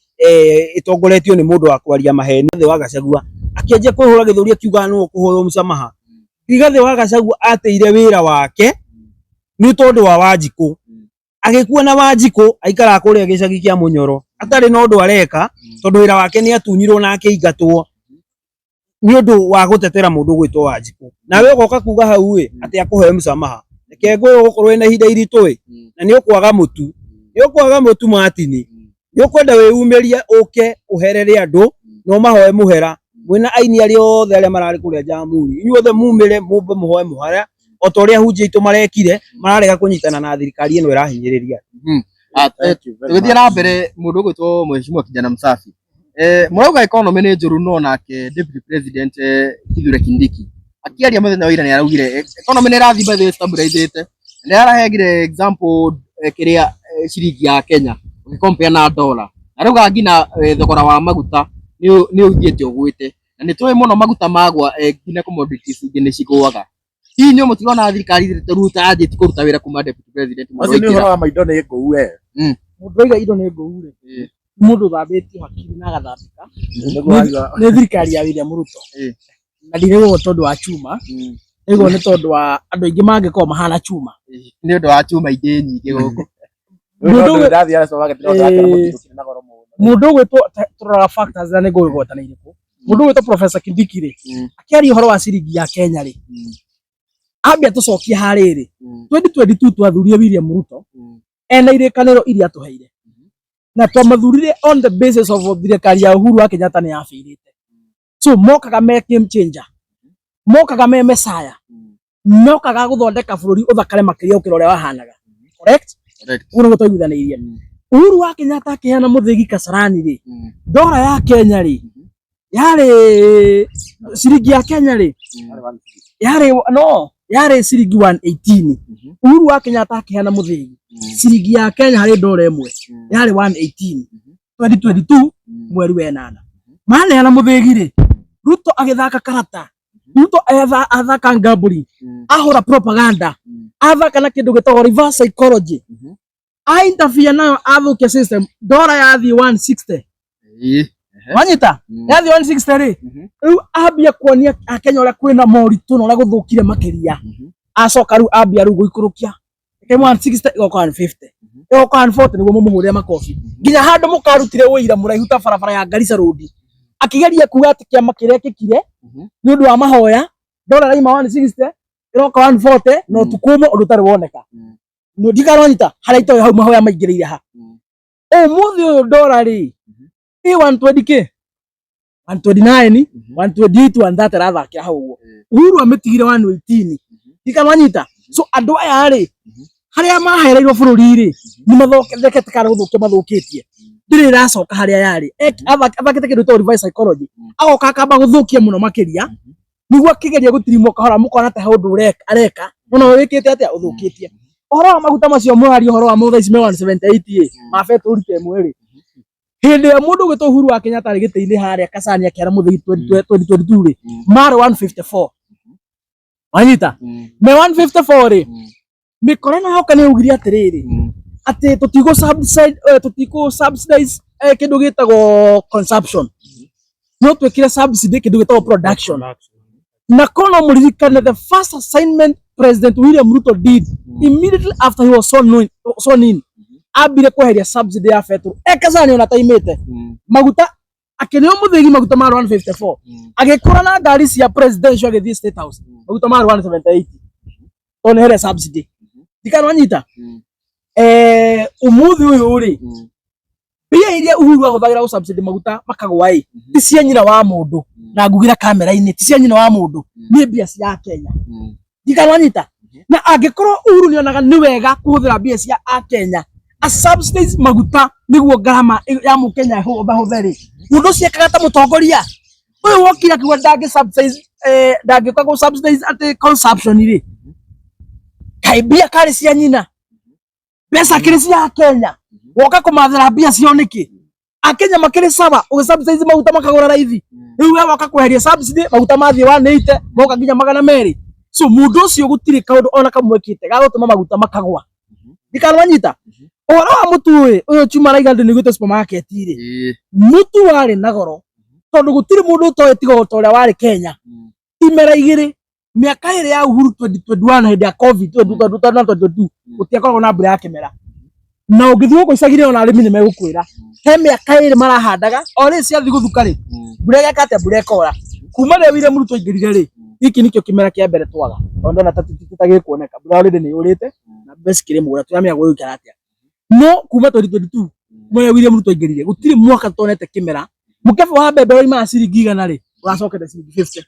itongoretio ni mundu wa kwaria maheni Rigathi wa Gachagua akianjia kwihura githuri akiuga no kuhoyo msamaha Rigathi wa Gachagua ateire wira wake ni tondu wa Wanjiku agikua na Wanjiku aikara kuria gicagi kia Munyoro atari no ndu areka tondu wira wake ni atunyirwo na akeingatwo ni undu wa gutetera mundu gwitwo Wanjiku nawe ugoka kuga hau ati akuhe msamaha kengwe ukorwo na hinda iritu na ni ukwaga mutu matini ni ukwenda wiyumirie uke uherere andu no mahoe muhera mwina aini ari othe aria marari kuria Jamhuri inyuothe mumire mumbe muhoe muhera otoria hunjia itu marekire mararega kunyitana na thirikari ino irahinyiriria tuthie na mbere mundu gwitwo Mheshimiwa Kijana Msafi mwauga economy ni njuru no nake deputy president Kithure Kindiki akiaria muthenya wa ira ni araugire economy ni rathimba thi stabilizate ni arahegire example kiria ciringi ya Kenya ukicompare na dollar arauga ngina thogora wa maguta ni uthiete ugwite na ni twi muno maguta magwa ngina commodities ingi ni ciguaga Hii nĩ mũtirona thirikari ruta anjĩti kũruta wĩra kuma deputy president Acio nĩ ũhoro wa maindo nĩ ngũu we. Mũndũ oiga indo nĩ ngũu rĩ, mũndũ ũthambĩtio hakiri na agathambĩka nĩ thirikari ya William Ruto. Na ndirĩgwo tondũ wa chuma, nĩgwo nĩ tondũ wa andũ aingĩ mangĩkorwo mahana chuma. Nĩ ũndũ wa chuma ingĩ nyingĩ gũkũ. Mũndũ ũgwĩtwo tũroraga factors na nĩ ngũgwĩgwatana irĩkũ. Mũndũ ũgwĩtwo Professor Kindiki rĩ, akĩaria ũhoro wa ciringi ya Kenya rĩ, ambia tũcokie harĩ rĩ, 2022 twathuurire William Ruto ena irĩkanĩro iria tũheire, na twamathurire on the basis of thirikari ya Uhuru wa Kenyatta nĩ yabĩrĩte. So mokaga me game changer, mokaga me messiah, mokaga gũthondeka bũrũri ũthakare makĩria ũkĩra ũrĩa wahanaga. Correct? Ũguo nĩguo twaiguithanĩirie. Uhuru wa Kenyatta akĩheana mũthĩgi Kasarani rĩ, ndora ya Kenya rĩ, yarĩ ciringi ya Kenya rĩ, yarĩ ciringi 118. Uhuru wa Kenyatta akĩheana mũthĩgi ciringi ya Kenya harĩ ndora ĩmwe yarĩ 118. 2022 mweri wa 8. Maneana mũthĩgi rĩ, Ruto agĩthaka karata, Ruto athaka ngambũri, ahũra propaganda, athaka na kĩndũ gĩtagwo reverse psychology, interfere nayo athũkia system. Ndora yathiĩ 160. Wanyita yathiĩ 160 rĩ, rĩu ambia kuonia Akenya ũrĩa kwĩna moritũ na ũrĩa gũthũkire makĩria. Acoka rĩu ambia rĩu gũikũrũkia kema 160 igoka 150, igoka 140 nĩguo mũmũhũrĩre makobi. Nginya handũ mũkarutire ũira mũraihu ta barabara ya Garissa Road, akĩgeria kuuga atĩ kĩama kĩrĩa gĩkire nĩ ũndũ wa mahoya. Ndora raima 160 iroka 140 no tukũmo ũndũ ũtarĩ woneka. No ndikaronyita harĩa itoĩ hau mahoya maingĩrĩire ha. Ũmũthĩ ũyũ ndora rĩ, 120k, 129, 128 and that rathakĩra hau ũguo. Uhuru amĩtigire 118. Ndikaronyita. So andũ aya rĩ, harĩa mahereirwo bũrũri rĩ, nĩ mathokete kana gũthũkia mathũkĩtie. Ndĩrĩ ĩracoka harĩa yarĩ. Athakĩte kĩndũ gĩtagwo reverse psychology. Agoka akamba gũthũkia mũno makĩria, nĩguo akĩgeria gũtirimo kahora mũkona ta ũndũ areka, no wĩkĩte atĩa ũthũkĩtie. Ũhoro wa maguta macio mwaria ũhoro wa mũthaici me 178 mabete ũrute ĩmwe rĩ. Hĩndĩ ya mũndũ ũgwĩtwo Uhuru wa Kenyatta arĩ gĩtĩ-inĩ harĩa Kasarani akĩara mũthĩgi 2022 rĩ, marĩ 154. Wanyita me 154 rĩ, mĩkora na hoka nĩ augire atĩrĩrĩ, atĩ tũtigũ subsidize kĩndũ gĩtagwo consumption, no twĩkĩre subsidy kĩndũ gĩtagwo production. Na kono mũririkane the first assignment President William Ruto did immediately after he was sworn in, ambire kweheria subsidy ya petrol. Kasarani ona taimĩte maguta, akĩneo mũthĩgi maguta marĩ 154, agĩkũra na ngari cia presidential agĩthiĩ State House maguta marĩ 178. Ona here subsidy ndikanonyita. Ũmũthĩ ũyũ rĩ, mbia iria Uhuru ahũthagĩra gũ subsidy maguta makagwa ĩ, ti cia nyina wa mũndũ, na ngugĩra kamera-inĩ, ti cia nyina wa mũndũ, nĩ mbia cia Kenya. Ndikanonyita. Na angĩkorwo Uhuru nĩonaga nĩ wega kũhũthĩra mbia cia Kenya a subsidize maguta nĩguo ngarama ya Mũkenya hũthahũthe rĩ, mũndũ ũcio ekaga ta mũtongoria. Ũyũ wokire akiuga ndangĩũka gũ subsidize atĩ consumption rĩ, kaĩ mbia karĩ cia nyina, mbeca kĩrĩ cia Kenya, woka kũmathĩra mbia cio nĩkĩ? Akenya makĩrĩ sawa ũgĩ subsidize maguta makagũra raithi, rĩu we woka kweheria subsidy maguta mathiĩ 180 moka nginya 200. So mũndũ ũcio gũtirĩ kaũndũ ona kamwe ekĩte ga gũtũma maguta makagwa. Ndikanonyita. Ũhoro wa mũtu ũyũ Chuma araiga ndĩ nĩgwĩte supermarket rĩ, mũtu warĩ na goro tondũ gũtirĩ mũndũ ũtoĩ tiga o ta ũrĩa warĩ Kenya. Imera igĩrĩ, mĩaka ĩrĩ ya Uhuru 2021 hĩndĩ ya COVID 2022 gũtiakoragwo na mbura ya kĩmera. Na ũngĩthiĩ gũkũ icagi-inĩ ona arĩmi nĩ megũkwĩra he mĩaka ĩrĩ marahandaga, o rĩrĩ ciathiĩ gũthuka rĩ, mbura ĩgeka atĩa? Mbura ĩkora. Kuma rĩrĩa William Ruto aingĩrire rĩ, gĩkĩ nĩkĩo kĩmera kĩa mbere twaga, tondũ ndona ta gĩkuoneka mbura already nĩ yũrĩte na mbembe cikĩrĩ mũgũnda, tũramenya gũgũikara atĩa. No kuma 2022 mwaya William Ruto aingĩrire gũtirĩ mwaka tuonete kĩmera. Mũkebe wa mbembe waimaga ciringi 100 rĩ, ũgacokete ciringi 50.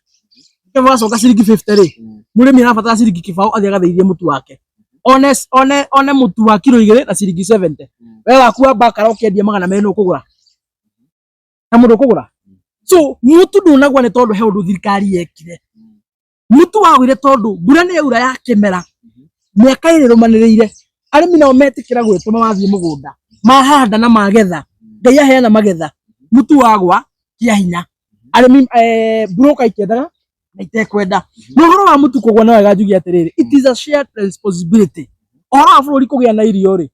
Mũkebe wacoka ciringi 50 rĩ, mũrĩmi arabatara ciringi kĩbaũ athiĩ agathĩithie mũtu wake. One mũtu wa kilo 2 na ciringi 70. We wakua bakara ũkĩendia 200 ũkũgũra. Na mũndũ ũkũgũra. So mũtu ndunagwa nĩ tondũ he ũndũ thirikari yekire. Mũtu wagũire tondũ mbura nĩ yaura ya kĩmera. Mĩaka ĩrĩ rũmanĩrĩire. Arĩmi nao metĩkĩra gwĩtũma mathiĩ mũgũnda. Mahanda na magetha. Ngai aheana magetha. Mũtu wagwa kĩa hinya. Arĩmi broker ikĩendaga na itekwenda no horo wa mutu kugwa na wega njugi atiriri it is a shared responsibility horo wa bũrũri kũgĩa na irio ri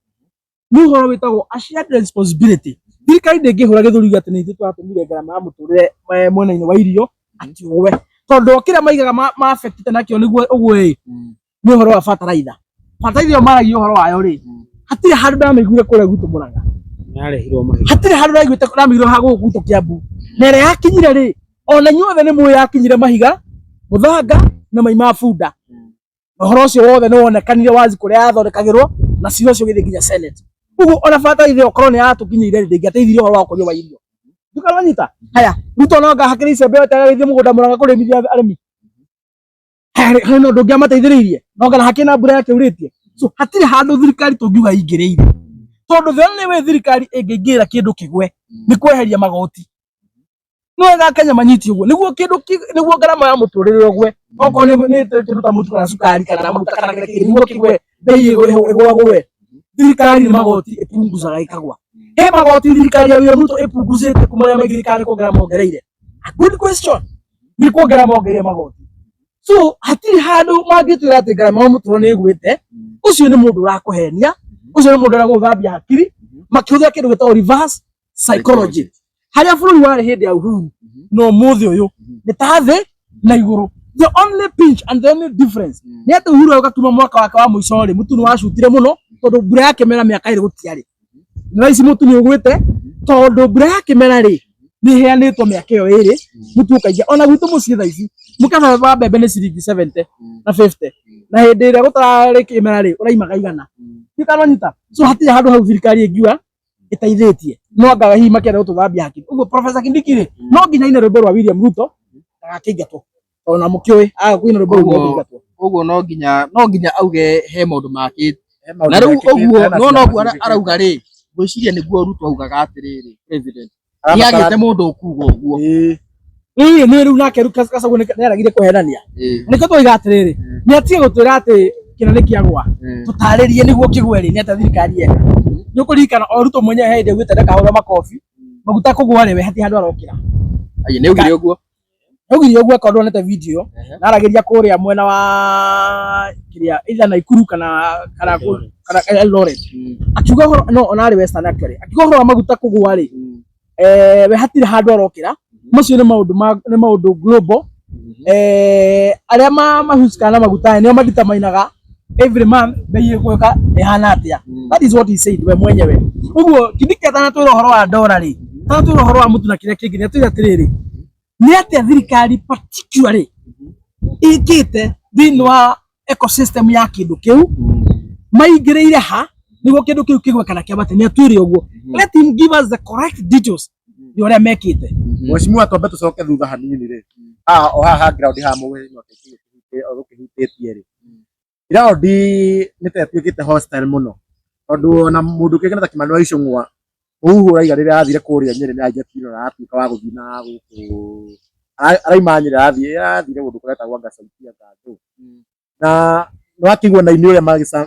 ni horo witagwo a shared responsibility thirikari ndĩngĩhũra gĩthũri atĩ nĩ ithuĩ twatũmire ngarama ya mũtũrĩre mwena-inĩ wa irio atiũwe tondũ kĩrĩa maigaga ma affect nakĩo nĩguo ũguo nĩ ũhoro wa fertilizer ĩyo maragia ũhoro wayo rĩ hatirĩ handũ ndamĩiguire kũrĩa gwitũ Mũrang'a hatirĩ handũ ndamĩiguire ha gũkũ gwitũ Kiambu na ĩrĩa yakinyire rĩ ona inyuothe nĩ mũĩ yakinyire Mahiga Mũthanga na Maima Bunda ũhoro ũcio wothe nĩ wonekanire wazi kũrĩa yathondekagĩrwo na ciugo cio gĩthiĩ nginya Senate ũguo ona fertilizer ĩyo korwo nĩ yatũkinyĩire rĩ ndĩngĩateithirie ũhoro wa ũkũria wa irio ndũkananyita haya Ruto no anga hakĩrĩ icembe ũtegagĩthiĩ mũgũnda Mũrang'a kũrĩmithia arĩmi he no ndũngĩamateithĩrĩirie no ngana hakĩ na mbura yake ũrĩtie so hatirĩ handũ thirikari tũngiuga ingĩrĩire tondũ the only way thirikari ĩngĩingĩra kĩndũ kĩgwe nĩ kweheria magoti no wega Kenya manyiti ũguo nĩguo ngarama ya mũtũrĩre ũgwe okorwo nĩ kĩndũ ta mũtu kana cukari kana maguta kana kĩndũ kĩgwe bei ĩgwagwe thirikari nĩ magoti ĩpunguzaga ĩkagwa he magoti thirikari ya Ruto ĩpunguzĩte kuma ya thirikari kuongerera mongereire good question nĩ kuongerera mongereire magoti so hatirĩ handũ mangĩtwĩra atĩ ngarama ya mũtũrĩre nĩ ĩgwĩte ũcio nĩ mũndũ ũrakũhenia ũcio nĩ mũndũ ũragũthambia hakiri makĩhũthĩra kĩndũ gĩtagwo reverse psychology harĩa bũrũri warĩ hĩndĩ ya uhuru no mũthĩ ũyũ nĩ ta thĩ na igũrũ the only pinch and the only difference nĩ atĩ uhuru agĩũka kuma mwaka wake wa mũico rĩ mũtu nĩ wacutire mũno tondũ mbura ya kĩmera mĩaka ĩrĩ gũtiarĩ na ici mũtu nĩ ũgwĩte tondũ mbura ya kĩmera rĩ nĩ ĩheanĩtwo mĩaka ĩyo ĩrĩ mũtu ũkaingĩa ona gwitũ mũciĩ thaa ici mũkebe wa mbembe nĩ ciringi 70 na 50 na hĩndĩ ĩrĩa gũtararĩ kĩmera rĩ ũraimaga igana ndikananyita so hatirĩ handũ hau thirikari ĩngiuga ĩteithĩtie no anga hihi makĩenda gũtũthambia hakiri ũguo Professor Kindiki rĩ no nginya ine rwĩmbo rwa William Ruto ndagakĩingatwo ona mũkĩũĩ kwĩna rwĩmbo rũu rũingatwo ũguo no nginya auge he maũndũ makĩte na rĩu ũguo no ũguo arauga rĩ ngwĩciria nĩguo Ruto augaga atĩrĩrĩ president nĩagĩte mũndũ ũkuga ũguo nĩ rĩu nake Gachagua nĩaragire kũhenania nĩkĩo tũiga atĩrĩrĩ nĩatige gũtwĩra atĩ kĩno nĩ kĩagwa tũtarĩrie nĩguo kĩgwe rĩ nĩ atĩ thirikari yeka nĩ ũkũririkana o Ruto mwenyewe hĩndĩ ĩgwĩte ndakahũra makobi maguta kũgwa rĩ we hatirĩ handũ arokĩra nĩaugire ũguo akondwo nete video na aragĩria kũrĩa mwena wa kĩrĩa ĩtha Naikuru kana Eldoret akiuga no ona arĩ Western actually akiuga ũhoro wa maguta kũgwa rĩ we hatirĩ handũ arokĩra macio nĩ maũndũ global arĩa mahusika na maguta nĩo madeterminaga every month bei ĩgũka ĩhana atĩa that is what he said we mwenyewe ũguo Kindiki atanatwĩra ũhoro wa ndora rĩ atanatwĩra ũhoro wa mũtu na kĩrĩa kĩngĩ nĩatwĩra atĩrĩrĩ nĩ atĩa thirikari particularly ĩkĩte thĩinĩ wa ecosystem ya kĩndũ kĩu maingĩrĩire ha nĩguo kĩndũ kĩu kĩgwe kana kĩambate nĩatwĩre ũguo let him give us the correct details ya ũrĩa mekĩte Mheshimiwa twambe tũcoke thutha hanini rĩ o haha ground ha mũwe no ũkĩhutĩtie rĩ ground nĩ ta ĩtuĩkĩte hostile mũno tondũ ona mũndũ kĩgena ta Kimani wa Icũng'wa ũhuhu ũraiga rĩrĩa athire kũrĩa Nyĩrĩ nĩ anjĩtire na atuĩka wa gũthiĩ na gũkũ araima Nyĩrĩ athire kũndũ kũretagwo Gacautia Gatũ na nĩwakĩigua na ini ũrĩa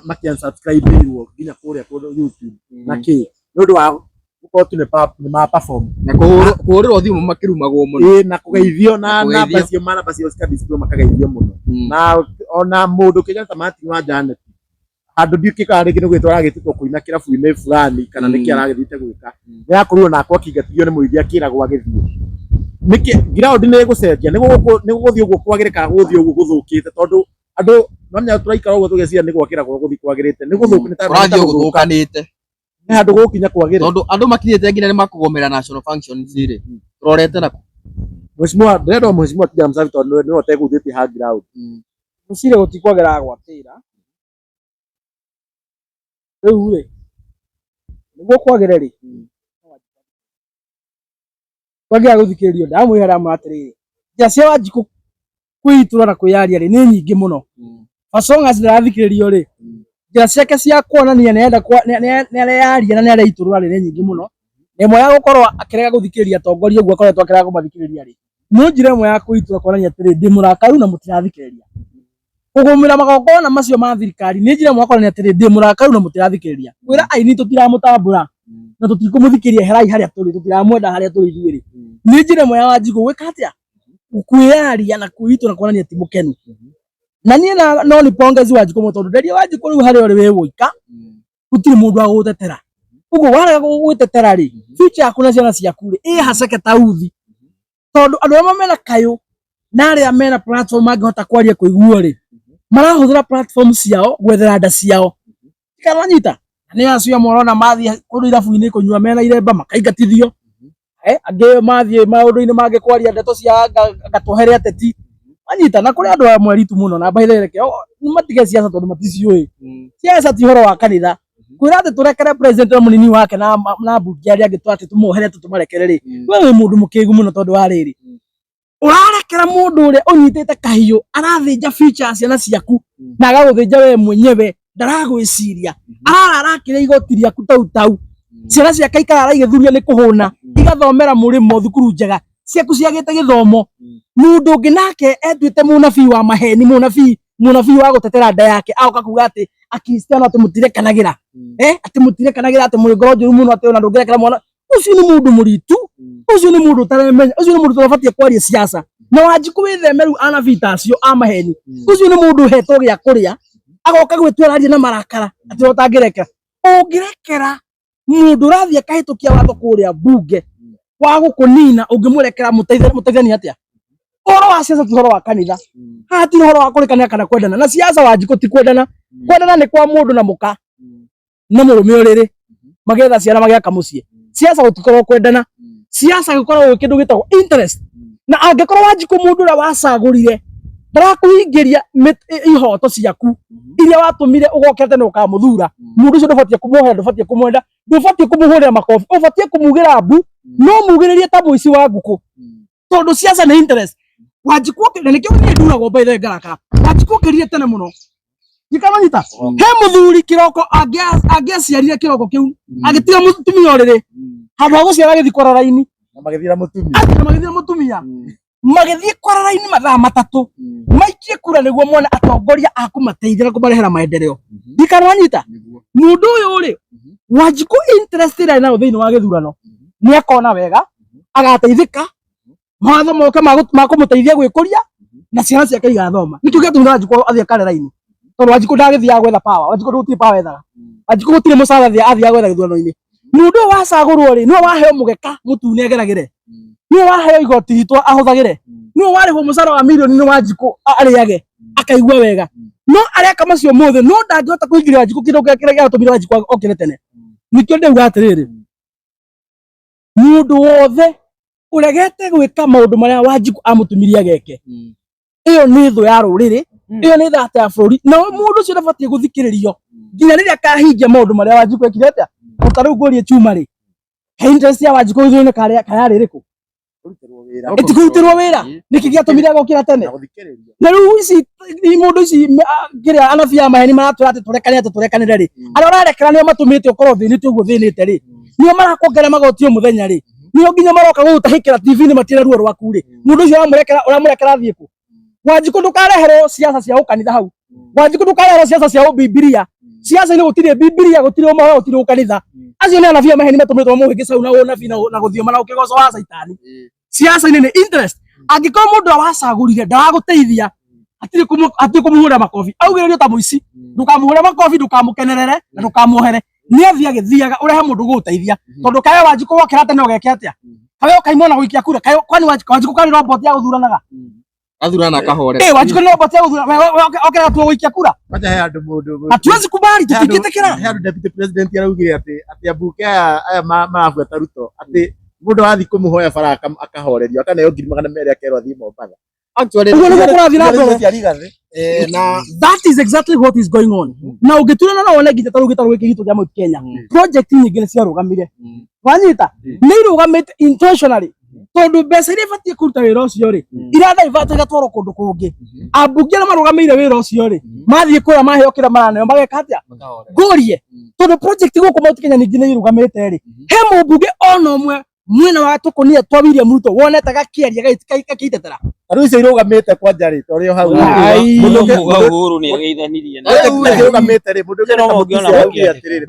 makĩunsubscribe-irwo nginya kũrĩa YouTube na kĩ nĩ ũndũ wa gũkorwo tu nĩ ma perform na kũhũrĩrwo thimũ makĩrumagwo mũno na kũgeithio na namba cio cikadisplay makageithio mũno na ona mũndũ kĩgena ta Martin wa Janet handũ ndiũkĩkaga rĩngĩ nĩ gwĩtwara agĩtũkwo kũina kĩrabu-inĩ fulani kana nĩkĩ aragĩthiĩte gwĩka nĩakorirwo nake akĩingatithio nĩ mũingĩ akĩragwo agĩthiĩ nĩkĩ ground nĩ gũcenjia nĩ gũgũthiĩ ũguo kwagĩrĩka gũthiĩ ũguo gũthũkĩte tondũ andũ nomenya tũraikara ũguo tũgeciria nĩ gwakĩragwo gũthiĩ kwagĩrĩte nĩ gũthũkanĩte nĩ handũ gũkinya kwagĩrĩte tondũ andũ makinyĩte nginya nĩ makũgomera national functions rĩ tũrorete nakũ Mheshimiwa ndĩrenda Mheshimiwa Kija Msavi tondũ nĩ otegũthĩtie ha ground mũcire gũtikwagĩra gwatĩra rĩu rĩ nĩguo kwagĩre rĩ kwagĩra gũthikĩrĩrio ndamwĩra ma atĩrĩrĩ njĩra cia Wanjikũ kwĩitũra na kwĩyaria rĩ nĩ nyingĩ mũno as long as ndĩrathikĩrĩrio rĩ njĩra ciake cia kuonania nĩareyaria na nĩareitũrũra rĩ nĩ nyingĩ mũno ĩmwe ya gũkorwo akĩrega gũthikĩrĩria atongoria ũguo akoretwo akĩrega kũmathikĩrĩria rĩ no njĩra ĩmwe ya kwĩitũra kuonania atĩrĩrĩ ndĩ mũrakaru na mũtirathikĩrĩria kũgũmĩra magongona macio ma thirikari nĩ njĩra ĩmwe ya kuonania atĩrĩrĩ ndĩ mũrakaru na mũtirathikĩrĩria kwĩra aini tũtiramũtambũra na tũtikũmũthikĩria herai harĩa tũrĩ tũtiramwenda harĩa tũrĩ ithuĩ rĩ nĩ njĩra ĩmwe ya Wanjikũ gwĩka atĩa kuyaria na kuitwo na kuonania ti mukenu na nie na no ni pongezi Wanjiku mutondu nderia Wanjiku riu hari ori we wika gutiri mundu agutetera uguo warega gutetera ri future yaku na ciana ciaku ri haceke ta uthi tondu andu amwe mena kayo na aria mena platform angihota kwaria kuiguo ri marahuthira platform ciao gwethera nda ciao kana nyita ni acio morona mathi kundu irabu-ini kunyua mena iremba makaingatithio angi mathi maundu-ini mange kwaria ndeto cia gatohere ateti anyita na kuri andu amwe ritu muno na baithereke matige ciaca tondu maticiui ciaca ti horo wa kanitha kwira ati turekere president wa munini wake na bunge aria angi twati tumuhere tumarekere ri we mundu mukigu muno tondu wa riri urarekera mundu uria unyitite kahiu arathinja future ciana ciaku na agaguthinja we mwenyewe ndaragwiciria ararakire igoti riaku tau ciana ciake ikara igithuria ni kuhuna igathomera murimo thukuru njega ciaku ciagite githomo mundu ungi nake etwite munabii wa maheni munabii wa gutetera nda yake agoka kuga ati akristiano ati mutirekanagira ati mutirekanagira ati muri ngoro njuru muno ati ona ndungirekera mwana ucio ni mundu muritu ucio ni mundu taremenya ucio ni mundu turabatie kwaria siasa na Wanjiku withemeru anabii tacio a maheni ucio ni mundu hetwo gia kuria agoka gwitwararia na marakara ati utangirekera ungirekera mundu rathia kahitukia watho kuria bunge wa gukunina ungimurekera muteithania atia horo wa siasa ti horo wa kanitha hati horo wa kurikania kana kwendana na siasa Wanjiku ti kwendana ni kwa mundu na muka na murume uriri magetha ciana magiaka mucii siasa gutikorwo kwendana siasa gikorwo kindu gitagwo interest na angikorwo Wanjiku mundu ura wacagurire ndarakuhingiria ihoto ciaku iria watumire ugokete no ukamuthura mundu ucio ndubatie kumuhe ndubatie kumwenda ndubatie kumuhurira makofi ubatie kumugira mbu no mugiririe ta muici wa nguku tondu siasa ni interest Wanjiku na nikio ni nduragwo mbaithe ngaraka Wanjiku ngirire tene muno gikamanyita he muthuri kiroko angiaciarire kiroko kiu agitiga mutumia uriri handu ha guciara githi kwararaini na magithira mutumia magithie kwararaini mathaa matatu maikie kura niguo mone atongoria akumateithira kumarehera maendeleo gikamanyita mundu uyu uri Wanjiku interest ira na thiini wa githurano ni akona wega agateithika mawatho moke makumuteithia gwikuria na ciana ciake igathoma nikio gituma Wanjiku athie kareraini tondu Wanjiku ndagithia gwetha power Wanjiku nduti power ethaga Wanjiku gutire mucarathia athia gwetha githurano-ini mundu wacagurwo ri niwe waheo mugeka mutune ageragire niwe waheo igoti ritwa ahuthagire niwe warihwo mucara wa milioni ni Wanjiku ariage akaigua wega no aria kama cio muthe no ndangihota kuingiria Wanjiku kindu kiria giatumire Wanjiku okire tene nikio ndiuga atiriri mundu wothe uregete gwika maundu maria Wanjiku amutumiria geke iyo ni thu ya ruriri iyo ni thata ya bururi na mundu ucio ndabatie guthikiririo nginya riria kahingia maundu maria Wanjiku ekire atia utariu ngurie chuma ri interest ya Wanjiku ithune kaya ririku itikurutirwo wira niki giatumire gukira tene na riu ici mundu ici ngiria anabii a maheni maratwira ati turekanire ri aria urarekera nio matumite ukorwo thinite uguo thinite ri nio marakuongera magoti o muthenya ri nio nginya maroka gutahikira TV ni matira ruo rwaku ri mundu ucio uramũrekera athie ku Wanjiku ndukareherwo siasa cia ukanitha hau Wanjiku ndukareherwo siasa cia Biblia siasa ni gutire Biblia gutire umaho gutire ukanitha acio ni anabii a maheni matumitwo muhingisa una unabii na guthioma na ukigoco wa saitani siasa ni interest angiko mundu awacagurire ndaraguteithia atiri kumuhura makofi augire ta muici ndukamuhura makofi ndukamukenerere na ndukamuhere ni athia githiaga urehe mundu guteithia tondu kayo Wanjiku wokira tene ugeke atia kayo kaimona guikia kura kayo kwani Wanjiku kani robot ya guthuranaga athurana kahore Wanjiku no robot ya guthurana okira tu guikia kura acha he andu mundu atuwezi kubali tukitekera he andu deputy president araugire ati abuke aya marabuata Ruto ati mundu athi kumuhoya baraka akahorerio akanayo ngiri magana meri akerwo athii Mombasa actually na that is exactly what is going on na ugiturana na wone ngita tarugita rwiki gitu kya Mount Kenya project nyingine cia rugamire wanyita ni rugamite intentionally tondu mbeca iria ibatie kuruta wira ucio ri iratha ivate gatwaro kundu kungi ambunge na marugamire wira ucio ri mathie kuya maheo kira maranayo mageka atia ngorie tondu project guku Mount Kenya ningine irugamite ri he mubunge ona umwe mwena wa tukunia twa William Ruto wonete gakiaria gakiitetera riu icio irugamite kwa njari torio hau mundu Uhuru ni ageithanirie na irugamite ri mundu ngiona atiriri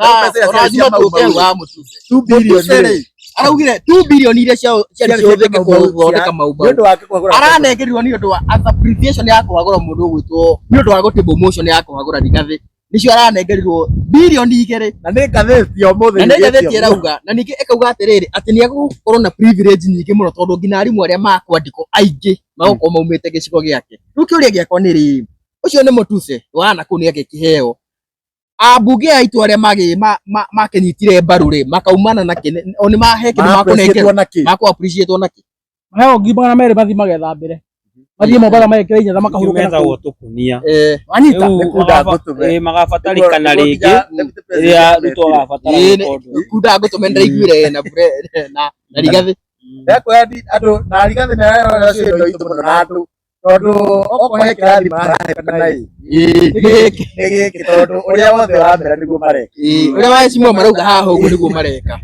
lazima tuongee wa mtu 2 billion araugire 2 billion iria ciarĩ cihũthĩke gũthondeka maũmba nĩ ũndũ wake kũhagũra aranengerirwo nĩ ũndũ wa as appreciation ya kũhagũra mũndũ ũgwĩtwo nĩ ũndũ wa gũtĩmbwo motion ya kũhagũra Rigathĩ nĩcio aranengerirwo billion 2 na nĩ ngathĩti ũmũthĩ na nĩ ngathĩti ĩrauga na ningĩ ĩkauga atĩrĩrĩ atĩ nĩ egũkorwo na privilege nyingĩ mũno tondũ nginya arimũ arĩa makwandĩkwo aingĩ magokorwo maumĩte gĩcigo gĩake rĩu kĩũria gĩakwa nĩ rĩrĩ ũcio nĩ Mũtuse wa Nakuru nĩ agĩkĩheo ambunge a itũra arĩa makĩnyitire mbaru rĩ makaumana na kĩ o nĩ mahe kĩndũ makũnengerwo makũ appreciate naki maheo ngiri magana merĩ mathi magetha mbere mathiĩ Mombatha magekĩra inya na makahurũka metha gũtũkunia wanyita magabatarĩkana rĩngĩ rĩrĩa Ruto agabatara kunda ngũtũmenera iguĩre na Rigathĩ ndakwendi andũ na Rigathĩ nĩ ararora ciĩndo itũ mũno na andũ tondũ okohe kĩrathi marahekana nĩ gĩkĩ tondũ ũrĩa wothe ũramera nĩguo mareka ũrĩa wacimwo marauga haha ũguo nĩguo mareka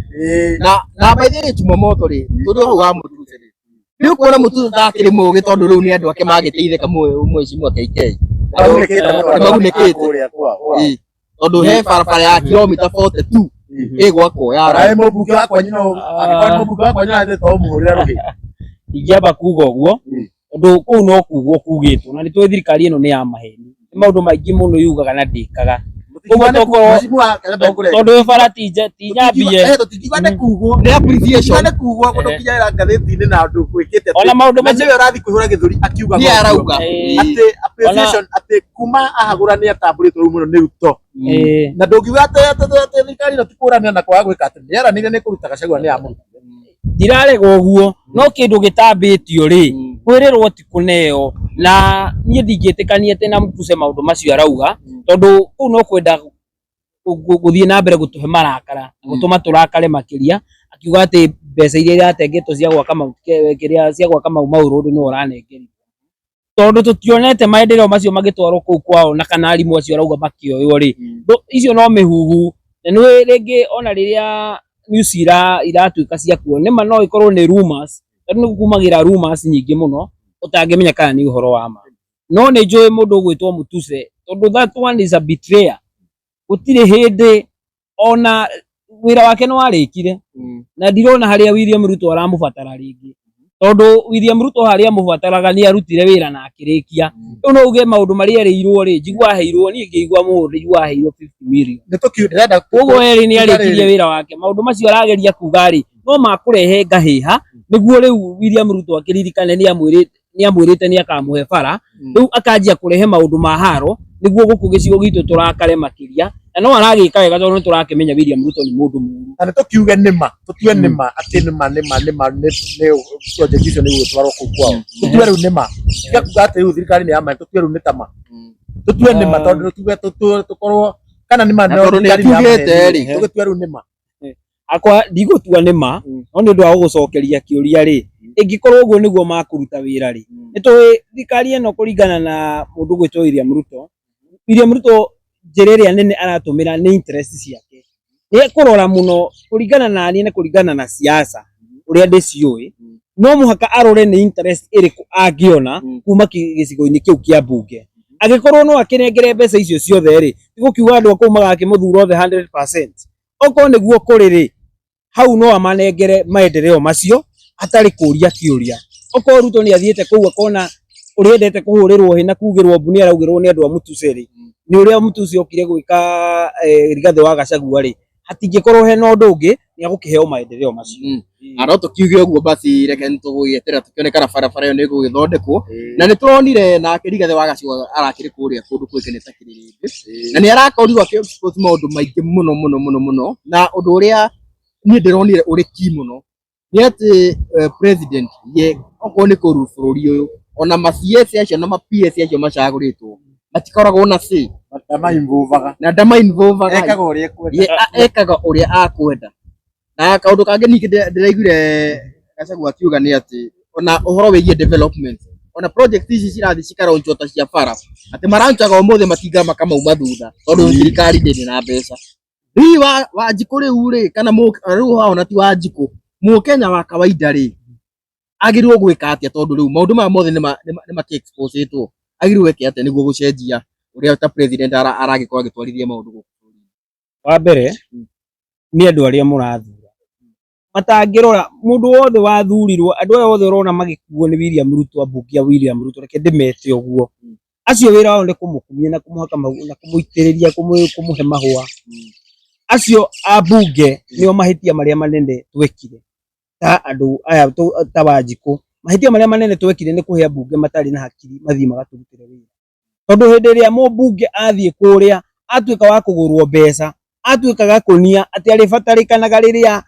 na baithĩ Jumamoto rĩ tondũ hau wa Mũtuse rĩ rĩu kuona Mũtuse takĩrĩ mũgĩ tondũ rĩu nĩ andũ ake magĩteithĩka mwecimu KK magunĩkĩte tondũ he barabara ya kilomita 42 ĩgwakwo ya mũmbunge wakwa nyina angĩkorwo mũmbunge wakwa nyina thĩ to mũhũrĩra rũhĩ ingĩamba kuga ũguo tondũ kũu no kugwo kugĩtwo na nĩ tũĩ thirikari ĩno nĩ ya maheni nĩ maũndũ maingĩ mũno yugaga na ndĩkaga tondũ bara ti nyambie nĩ appreciation nĩ kugwo mũndũ kinyĩra ngathĩti-inĩ na andũ gwĩkĩte ona maũndũ macio ũrathiĩ kũihũra gĩthũri akiuga nĩ arauga atĩ appreciation atĩ kuma ahagũra nĩ atambũrĩtwo rĩu mũno nĩ Ruto na ndũngiuga atĩ thirikari ĩno ti kũranĩra na kwaga gwĩka atĩ nĩ eranĩire nĩ kũruta Gachagua nĩ amũ ndirarega ũguo no kĩndũ gĩtambĩtio rĩ kwĩrĩrwo ti kũneo na niĩ ndingĩtĩkania atĩ na Mũtuse maũndũ macio arauga tondũ kũu no kwenda gũthiĩ na mbere gũtũhe marakara gũtũma tũrakare makĩria akiuga atĩ mbeca iria iratengetwo cia gwaka mau road no ũranengerio tondũ tũtionete maendeleo macio magĩtwarwo kũu kwao na kana arimũ acio arauga makĩoywo rĩ icio no mĩhuhu na nĩ rĩngĩ ona rĩrĩa news iratuĩka cia kuo nĩma no ikorwo nĩ rumors tondũ nĩ kumagĩra rumors nyingĩ mũno ũtangĩmenya kana nĩ ũhoro wa ma no nĩ njũĩ mũndũ ũgwĩtwo Mũtuse tondũ that one is a betrayer gũtirĩ hĩndĩ ona wĩra wake nĩ warĩkire na ndirona harĩa William Ruto aramũbatara rĩngĩ tondũ William Ruto harĩa amũbataraga nĩ arutire wĩra na akĩrĩkia rĩu no uge maũndũ marĩa erĩirwo rĩ njigua heirwo niĩ ngĩigua mũndũ njigua heirwo 50 million nĩ tũkiuga koguo erĩ nĩ arĩkirie wĩra wake maũndũ macio arageria kuga rĩ no makũrehe ngahĩha nĩguo rĩu William Ruto akĩririkane nĩ amwĩrĩte nĩ akamũhe bara rĩu akanjia kũrehe maũndũ ma haro nĩguo gũkũ gĩcigo gitũ tũrakare makĩria na no aragĩka wega tondũ nĩ tũrakĩmenya William Ruto nĩ mũndũ mũru na nĩ tũkiuge nĩma tũtue nĩma atĩ nĩma nĩ project icio nĩ gũtwarwo kũu kwao tũtue rĩu nĩma tiga kuga atĩ rĩu thirikari nĩ ya ma tũtue rĩu nĩ tama tũtue nĩma tondũ tũkorwo kana nĩma tũgĩtue rĩu nĩma akwa ndigũtua nĩma no nĩ ũndũ wa gũgũcokeria kĩũria rĩ ĩngĩkorwo ũguo nĩguo makũruta wĩra rĩ nĩ tũĩ thirikari ĩno kũringana na mũndũ gwĩtwo William Ruto njĩra ĩrĩa nene aratũmĩra nĩ interest ciake nĩ kũrora mũno kũringana na niĩ na kũringana na siasa ũrĩa ndĩciũĩ no mũhaka arore nĩ interest ĩrĩkũ angĩona kuma gĩcigo-inĩ kĩu kĩa mbunge angĩkorwo no akĩnengere mbeca icio ciothe rĩ tigũkiuga andũ akũu magakĩmũthura othe 100% okorwo nĩguo kũrĩ rĩ hau no amanengere maendeleo macio atarĩ kũria kĩũria okorwo Ruto nĩ athiĩte kũu akona ũrĩa endete kũhũrĩrwo hĩ na kugĩrwo mbu nĩ araugĩrwo nĩ andũ a Mũtuse rĩ nĩ ũrĩa Mũtuse okire gwĩka Rigathĩ wa Gachagua rĩ hatingĩkorwo hena ũndũ ũngĩ nĩ agũkĩheo maendeleo macio no tũkiuge ũguo basi reke nĩtũgũgĩetera tũkĩonekana barabara ĩyo nĩ ĩgũgĩthondekwo na nĩ tũronire nake Rigathĩ wa Gachagua arakĩrĩ kũrĩa kũndũ kwĩkeneta kĩrĩrĩmbĩ na nĩ arakorirwo akĩ-expose maũndũ maingĩ mũno na ũndũ ũrĩa niĩ ndĩronire ũrĩ key mũno nĩ atĩ president ye okorwo nĩ kũrũ bũrũri ũyũ ona ma-CS acio na ma-PS acio macagũrĩtwo matikoragwo na say na ndama-involvaga ekaga ũrĩa akwenda na kaũndũ kangĩ ningĩ ndĩraiguire Gachagua akiuga nĩ atĩ ona ũhoro wĩgiĩ development ona project ici cirathiĩ cikaronjwo ta cia bara atĩ maranjaga ũmũthĩ matinga makamauma thutha tondũ thirikari ndĩrĩ na mbeca rĩu Wanjikũ rĩu rĩ kana rĩu ona ti Wanjikũ Mũkenya wa kawaida rĩ agĩrĩirwo gwĩka atĩa tondũ rĩu maũndũ maya mothe nĩ makĩ-exposetwo agĩrĩirwo gwĩka atĩa nĩguo gũcenjia ũrĩa ta president aragĩkorwo agĩtwarithia maũndũ gũkũ wa mbere nĩ andũ arĩa mũrathura matangirora mundu wothe wathurirwo andu aya othe urona magikuo ni William Ruto ambunge William Ruto reke ndimete uguo acio wira wao ni kumukumia na kumuhaka magu na kumuitiriria kumuhe mahua acio ambunge nio mahitia maria manene twekire ta andu aya ta Wanjiku mahitia maria manene twekire ni kuhe ambunge matari na hakiri mathii magaturutire wira tondu hindi ria mbunge athie kuria atuika wa kugurwo mbeca atuika gakunia ati ari batarikanaga riria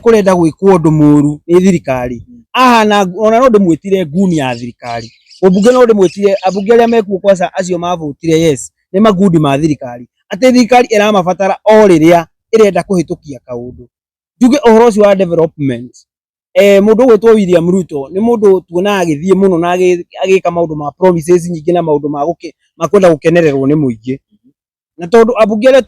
kurenda gwikwo undu muru ni thirikari ahana ona no ndimwitire nguni ya thirikari mbunge no ndimwitire ambunge aria mekuo kwanza acio mavutire yes ni magundi ma thirikari ati thirikari iramabatara o riria irenda kuhitukia kaundu njuge uhoro ucio wa development mundu gwitwo William Ruto ni mundu tuona agithie muno na agika maundu ma promises nyingi na maundu ma kwenda gukenererwo ni muingi na tondu ambunge aria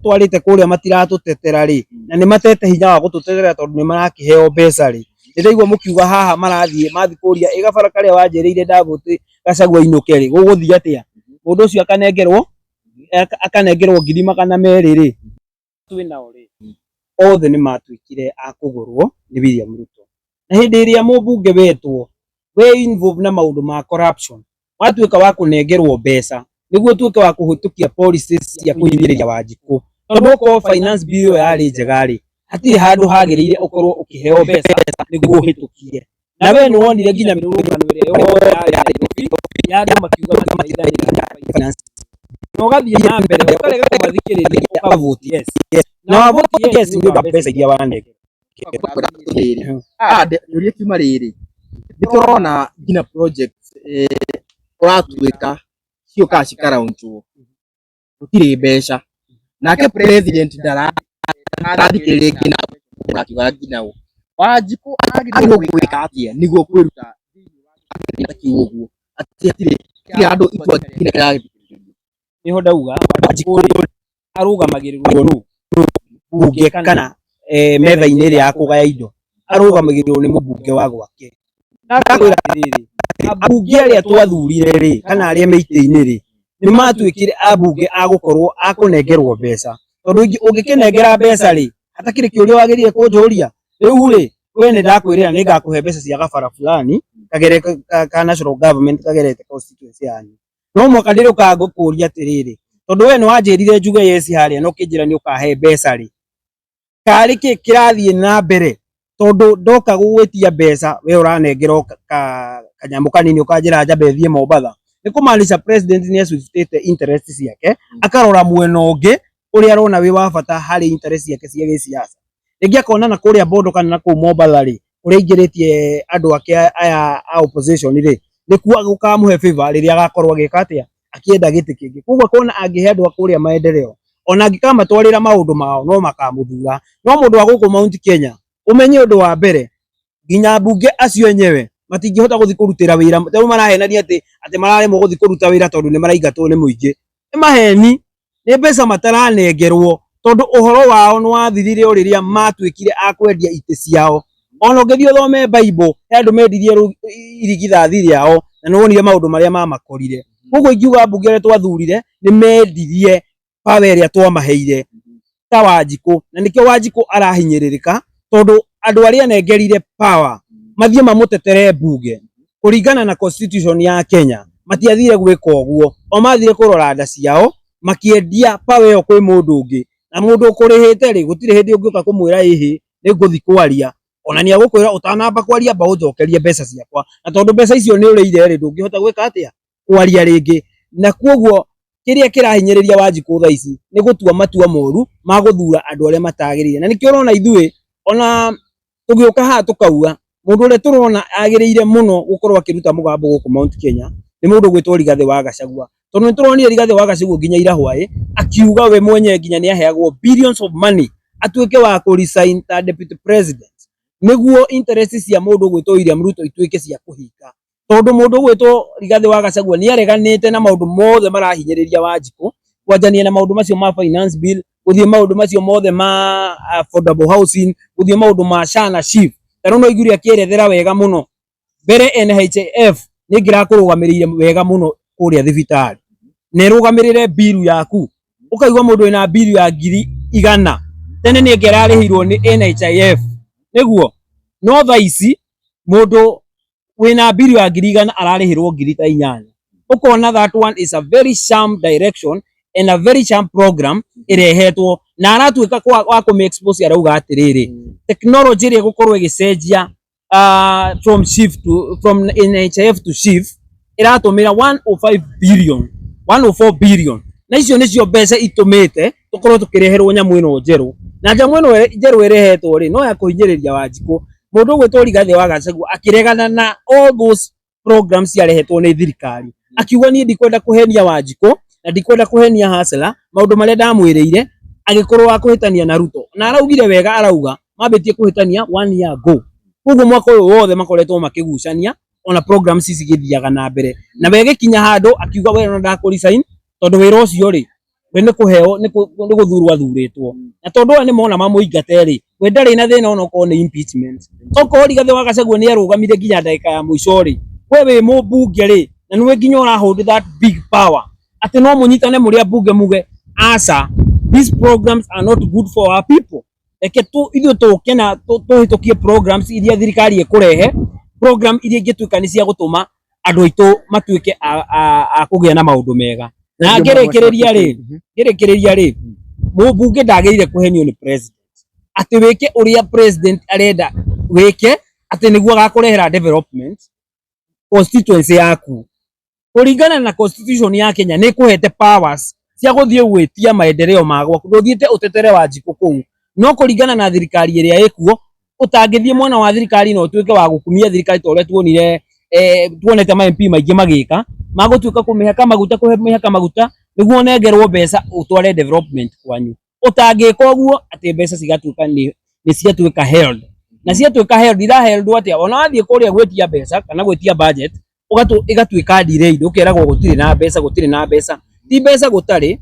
twarite kuria matiratutetera ri na ni matete hinya wa gututetera tondu ni marakiheo mbeca ri ndiraigua mukiuga haha mathi kuria igabara karia wanjiriire Davute Gachagua inuke ri guguthia atia mundu ucio akanengerwo 200,000 ri twinao ri othe ni matuikire akugurwo ni William Ruto na hindi iria mbunge wetwo we involve na maundu ma corruption watuika wa kunengerwo mbeca niguo tuike wa kuhitukia policies cia kuhithiriria Wanjiku tondu ko finance bill yari njega ri hatiri handu hagiriire ukorwo ukiheo mbeca niguo uhitukie na we ni wonire nginya mirurungano iria yari makiuga finance no gathie na mbere ukarega kumathikiriria ukavuti yes na wavuti yes ndio mbeca iria wanenge uria kiuma riri niturona nginya project uratuika cio ka cikaraunjwo gutiri mbeca nake president ndarathikiriria ngina akiuga nginya Wanjiku agirwo gwika atia niguo kwiruta kiuguo ati atire andu itwa ngina kiragithikiriria niho ndauga Wanjiku arugamagirirwo ru mbunge kana metha-ini ria ya kugaya indo arugamagirirwo ni mbunge wa gwake ndakwira atiriri ambunge aria twathurire ri kana aria meite-ini ri ni matuikire ambunge agukorwo akunengerwo mbeca tondu ungikinengera mbeca ri hatakiri kiuria wagirire kunjuria riu ri we ni ndakwirira ni ngakuhe mbeca cia gabara fulani kagere ka national government kagerete constituency yanyu no mwaka ndiri ukangukuria atiriri tondu we ni wanjirire njuge yes haria no kinjira ni ukahe mbeca ri kari ki kirathie na mbere tondu ndoka gugwitia mbeca we uranengerwo kanyamu kanini ukanjira njambe thie Mombatha ni kumaanisha president ni aswitite interest ciake akarora mwena ungi uria arona wi wa bata hari interest ciake cia gisiasa ringi akona na kuria Bondo kana na ku Mombatha ri uria ingiritie andu ake aya a opposition ri nikuwa gukamuhe favor riria agakorwo agika atia akienda giti kingi kuguo kona angihe andu akuria maendeleo ona angikamatwarira maundu mao no makamuthura no mundu wa guku Mount Kenya umenye undu wa mbere nginya mbunge acio enyewe matingihota guthi kurutira wira tondu marahenania ati mararemwo guthi kuruta wira tondu ni maraigatwo ni muingi ni maheni ni mbeca mataranengerwo tondu uhoro wao ni wathirire riria matuikire akwendia ite ciao ona ungithie uthome Bible he andu mendirie irigithathi riao na no wonire maundu maria mamakorire koguo ingiuga mbunge aria twathurire ni mendirie power iria twamaheire ta Wanjiku na nikio Wanjiku arahinyiririka tondu andu aria nengerire power mathie mamutetere mbunge kuringana na constitution ya Kenya matiathire gwika uguo o mathire kurora nda ciao makiendia power iyo kwi mundu ungi na mundu ukurihite ri gutire hindi ungiuka kumwira hihi ni nguthi kwaria ona ni agukwira utanamba kwaria ba unjokerie mbeca ciakwa na tondu mbeca icio ni uriire ri ndungihota gwika atia kwaria ringi na koguo kiria kirahinyiriria Wanjiku thaa ici ni gutua matua moru ma guthura andu aria matagirire na nikio urona ithui ona tugiuka ha tukauga mundu uria turona agiriire muno gukorwo akiruta mugambo guku Mount Kenya ni mundu gwitwo Rigathi wa Gachagua tondu ni turonire Rigathi wa Gachagua nginya ira hwae akiuga we mwenye nginya ni aheagwo billions of money atuike wa ku resign ta deputy president niguo interest cia mundu gwitwo William Ruto ituike cia kuhinga tondu mundu gwitwo Rigathi wa Gachagua ni areganite na maundu mothe marahinyiriria Wanjiku kwanjania na maundu macio ma finance bill guthie maundu macio mothe ma affordable housing guthie maundu ma SHA na SHIF tano no iguri akierethera wega muno mbere NHIF ni ngira kurugamirire wega muno kuria thibitari ne rugamirire bill yaku ukaigwa mundu ina bill ya 100,000 tene ni ngira arihirwo ni NHIF niguo no tha ici mundu wina mbiri wa 100,000 ararihirwo 8,000 ukona that one is a very sham direction and a very sham program irehetwo na aratuika wa ku expose arauga atiriri technology ri gukorwo igicenjia from NHIF to SHIF iratumira 105 billion 104 billion na icio nicio mbeca itumite tukorwo tukireherwo nyamu ino njeru na nyamu ino njeru irehetwo ri no ya kuhinyiriria Wanjiku mundu gwitwo Rigathi wa Gachagua akiregana na all those programs yarehetwo ni thirikari akiuga ni ndikwenda kuhenia Wanjiku na ndikwenda kuhenia Hasla maundu maria ndamwiriire agikorwo wa kuhitania na Ruto na araugire wega arauga mambitie kuhitania 1 year ago koguo mwaka uyu wothe makoretwo makigucania ona programs ici githiaga na mbere na wege kinya handu akiuga we no ndakurisign tondu wira ucio ri we ni kuheo ni guthurwo athuritwo na tondu ni mona mamuingate ri we ndari na thina ona ko ni impeachment toko Rigathi wa Gachagua ni arugamire ginya ndagika ya muico ri we wi mubunge ri na niwe ginya ora hold that big power ati no munyitane muri abunge muge asa these programs are not good for our people eke tu ithu tukena tuhitukie programs iria thirikari ikurehe program iria ingituika ni cia gutuma andu aitu matuike a kugia na maundu mega na ngerekereria ri mubunge ndagirire kuhenio ni president ati wike uria president arenda wike ati niguo gakurehera development constituency yaku kuringana na constitution ya Kenya ni kuhete powers cia guthie gwitia maendeleo magwa nduthiite utetere Wanjiku kuu no kuringana na thirikari iria ikuo utangithie mwana wa thirikari no tuike wa gukumia thirikari tore tuonire tuonete ma MP maingi magika magutuika kumihaka maguta niguo nengerwo mbeca utware development kwanyu utangika uguo ati mbeca cigatuika ni ciatuika held na ciatuika held ira held atia ona wathie kuria gwetia mbeca kana gwetia budget igatuika delayed ukeragwo gutire na mbeca ti mbeca gutari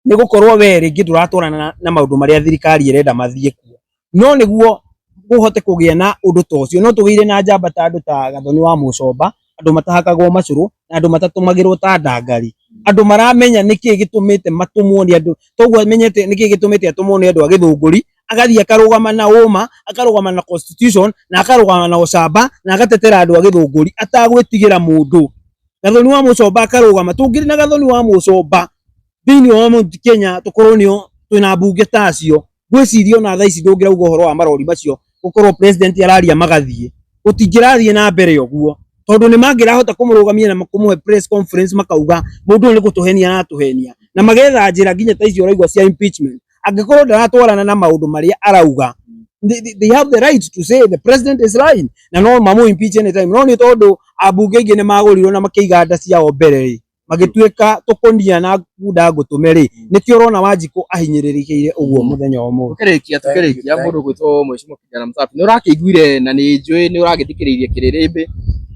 ni gukorwo we ringi turatwarana na maundu maria thirikari irenda mathie kuo no niguo guhote kugia na undu tocio no tugire na njamba ta andu ta Gathoni wa Mucomba andu matahakagwo macuru na andu matatumagirwo ta ndangari andu maramenya niki gitumite matumwo ni andu toguo menyete niki gitumite atumwo ni andu a githunguri agathia akarugama na uma akarugama na constitution na akarugama na ucamba na agatetera andu a githunguri atagwitigira mundu Gathoni wa Mucomba akarugama tungiri na Gathoni wa Mucomba thini wa Mount Kenya tukoronio twina bunge tacio gwicirio na thaici ndungira ugo horo wa marori macio gukorwo president araria magathie utingirathie na mbere uguo tondu ni mangirahota kumurugamia na kumuhe press conference makauga mundu ni gutuhenia na tuhenia na magetha njira nginya taici uraigwa cia impeachment angikorwo ndaratwarana na maundu maria arauga they have the right to say the president is lying na no mamu impeach any time no ni tondu abunge ingi ni magurirwo na makiiga nda ciao mbere ri magituika tukonia na kuda gutumeri nikio rona Wanjiku ahinyiririkiire uguo muthenya wa mu tukirikia mundu gwitwo Mheshimiwa Kijana Msafi ni urakiiguire na ni njui ni uragithikiririe kiririmbi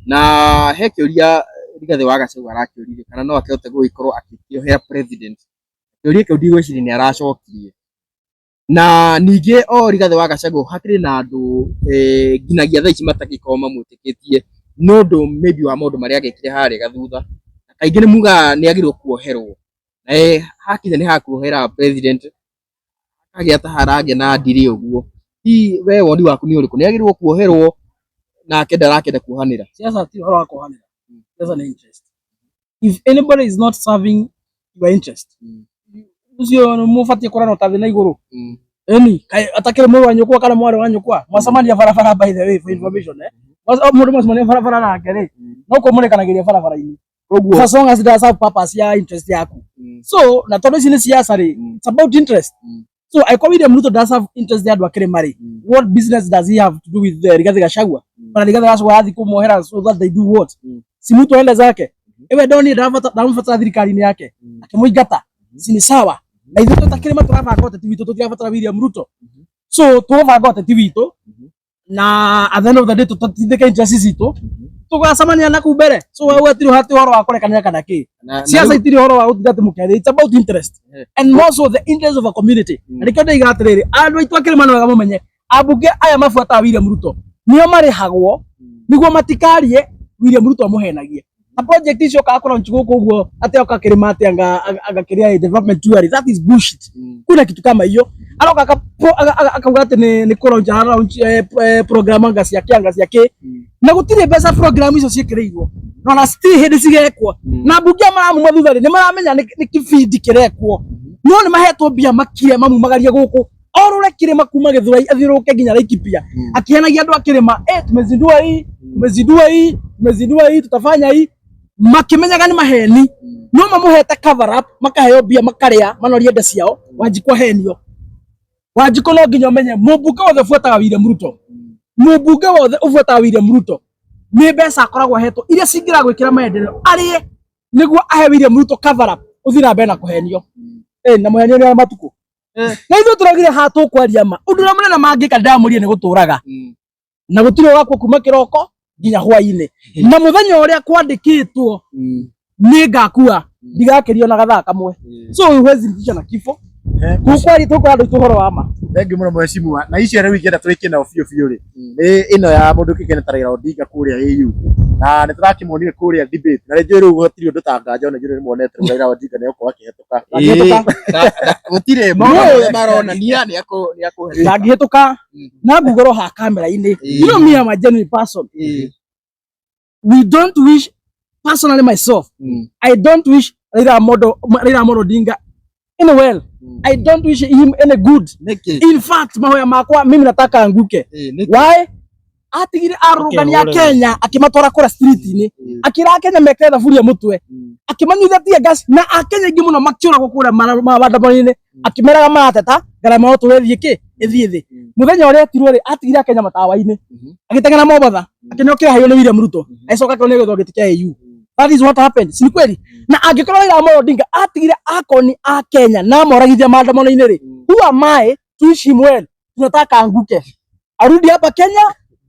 na he kiuria Rigathi wa Gachagua arakiurire kana no akihote guikorwo akiohera president kiuria kiu ndigwiciria ni aracokirie na ningi Rigathi wa Gachagua hakiri na andu nginagia thaici matakikoma mwitikitie no ndu maybe wa maundu maria agekire hari gathutha kaingĩ nĩ muga nĩ agirwo kuoherwo na hakinya nĩ hakuohera president akagĩa ta haragĩa na ndiri ũguo we woni waku nĩ ũrĩkũ nĩ agirwo kuoherwo nake ndarakenda kuohanĩra siasa ti horo wa kuohanĩra siasa nĩ interest if anybody is not serving your interest ucio mubatie kurana utathi na iguru eni atakire mwe wa nyukwa kana mwari wa nyukwa mwacamania barabara by the way for information mundu mwacamania barabara nake ri no kumurekanagĩria barabara-inĩ as long as it does have purpose ya interest yaku so na tondu ici ni siasa ri it's about interest so I call William Ruto does have interest ya andu akire mari what business does he have to do with Rigathi Gachagua para Rigathi Gachagua athi kumuohera so that they do what si mtu ende zake ewe doni ndamfata thirikari-ini yake akimuingata si ni sawa na ithu tutakire maturabanga oteti witu tutirabatara William Ruto so turabanga oteti witu na at the end of the day tutithike interest citu tugacamania na kumbere so wewe tiri hati horo wa kurekania kana ki siasa itiri horo wa utigate mukere it's about interest and more so the interest of a community ndikyo ndigatiriri andu aitu akiri mano wega mumenye abunge aya mafuata William Ruto nio marihagwo niguo matikarie William Ruto amuhenagie a project icio kakora nchuko uguo ate okakirima ate anga kiria development theory that is bullshit kuna kitu kama hiyo aroka akauga ati ni kuronja launch program ngacia kä na gutire mbeca program icio ciäkĩrĩirwo na still hindi cigekwo na mbunge maramu mathutha nĩ maramenya nĩ kĩbindi kĩrekwo no nĩ mahetwo mbia makire mamumagarie gũkũ orũre kĩrĩma kuma Gĩthũrai athiũrũrũke nginya Laikipia akĩhenagia andũ a kĩrĩma tumezindua hii tutafanya hii makimenyaga nĩ maheni no mamuhete cover up makaheo mbia makarĩa manorie nda ciao Wanjikũ henio Wanjikũ no nginya ũmenye mũmbunge wothe ũbuataga William Ruto mũmbunge wothe ũbuataga William Ruto nĩ mbeca akoragwo ahetwo iria cingĩra gwĩkĩra maendeleo arĩe nĩguo ahe William Ruto cover up ũthiĩ na mbere na kũhenio na mũhenio nĩ matukũ na ithuĩ tũraugire ha tũkwaria ma ũndũ ũrĩa mũnene mangĩka ndamũrie nĩ gũtũraga na gũtirĩ wakwo kuma kĩroko nginya hwaĩ-inĩ na mũthenya ũrĩa kwandĩkĩtwo nĩ ngakua ndigakĩrio na gathaa kamwe so huwezi rudisha na kifo gũkwaria tũkwenda ũhoro wa ma. Thengiũ mũno mheshimiwa na icio rĩu ingĩenda tũrĩkie nayo biũ rĩ nĩ ĩno ya mũndũ kĩkene ta Raila Odinga kũrĩa AU na nĩ tũrakĩmonire kũrĩa debate na rĩngĩ rĩu gũtirĩ ũndũ ta nganja ona nĩ muonete Raila Odinga nĩ gũkorwo akĩhetũka gũtirĩ maũndũ maronania nĩ akũhetũka ndangĩhetũka na ngugoro ha kamera-inĩ you know me I'm a genuine person we don't wish personally myself I don't wish Raila Amolo Odinga in well I don't wish him any good in fact mahoya makwa mimi nataka anguke why atigire arugania Kenya akimatwara kura street-inĩ akira Kenya meketha furia mutwe akimanyithatia gas na Akenya ingi muno makiura gukura maandamano-inĩ akimeraga mateta garama yo twethie ithie thi muthenya uria etirwo ri atigire Kenya matawa-inĩ agitengena Mombatha akinyokira hayo ni William Ruto aicoka kone gĩthongo kĩa AU. That is what happened. Si kweli? Na angĩkorwo Raila Amolo Odinga atigire akoni a Kenya na moragithia maandamano-inĩ ri who am I to wish him well? Tunataka anguke arudi hapa Kenya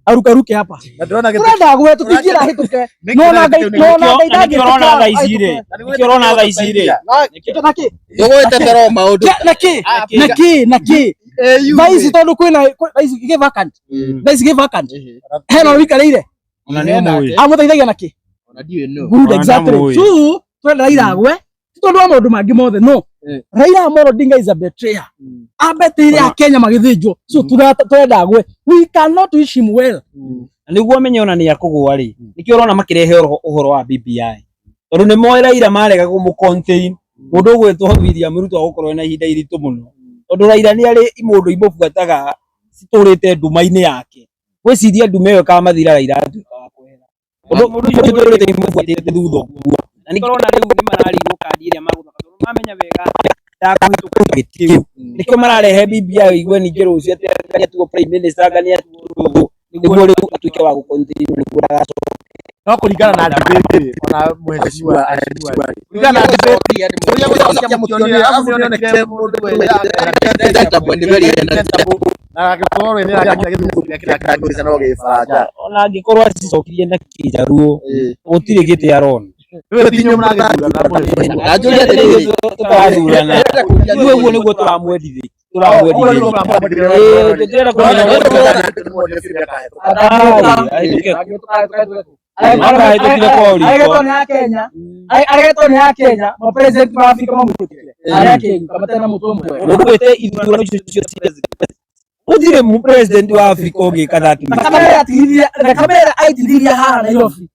aruke hapa na ndona gĩtũrenda gwe tũtingira hĩtũke no na ngai ndangĩrona thaa ici rĩ ndĩrona thaa ici rĩ naki ndũgwetetera maũndũ naki thaisi tondũ kwĩna thaisi gĩ vacant hena ũikarĩire ona nĩ ũmũĩ amũteithagia naki ona ndiũĩ no good exactly so twenda Raila agwe tondũ wa maũndũ mangĩ mothe no Raila Amolo Odinga is a betrayer abetire a Kenya magĩthĩnjwo so twenda agwe we cannot wish him well nĩguo amenye ona nĩ akũgũa rĩ nĩkĩo ũrona makĩrehe ũhoro wa BBI tondũ nĩ moĩ Raila marega kũmũ contain mũndũ ũgwĩtwo William Ruto agũkorwo na ihinda iritũ mũno tondũ Raila nĩ arĩ mũndũ imũbuataga citũrĩte nduma-inĩ yake gwĩciria nduma ĩyo kamathira Raila atuĩka wa kwehera mũndũ ũcio tũrĩte imũbuatĩte thutha ũguo na nĩkĩo ũrona rĩu nĩ mararigwo kandi ĩrĩa magũthaka tondũ mamenya wega ndakũhĩtũka gĩtĩo nĩkĩo mararehe BBI igue ningĩ rũciũ atĩ Ngania tuo prime minister Ngania tuo nĩguo rĩu atuĩke wa gũkontinue nĩguo ndagacoke no kũringana na debate ona mheshimiwa kũringana na debate ũrĩa gũcokia mũtionire amuoneke mũndũ na gĩkorwo nĩ arakia gĩthurano kĩrĩa kĩragũrĩka no gĩbanja ona angĩkorwo acicokirie na kĩnjaruo gũtirĩ gĩtĩ arona rĩu tinyo mũragĩthurana anjũria atĩrĩrĩ tũrathurana nĩguo ũguo nĩguo tũramwendithia tũtirenda kũmenya ahĩtũkire kwa ũritũ aregetwo nĩ a Kenya ma president ma Afrika mamũtĩkire arĩa kĩngĩ kamatena mũtwe mwe ũgwĩte ithurano icio gũtirĩ mu president wa Afrika ũngĩka thati kamera aitithiria haha Nairobi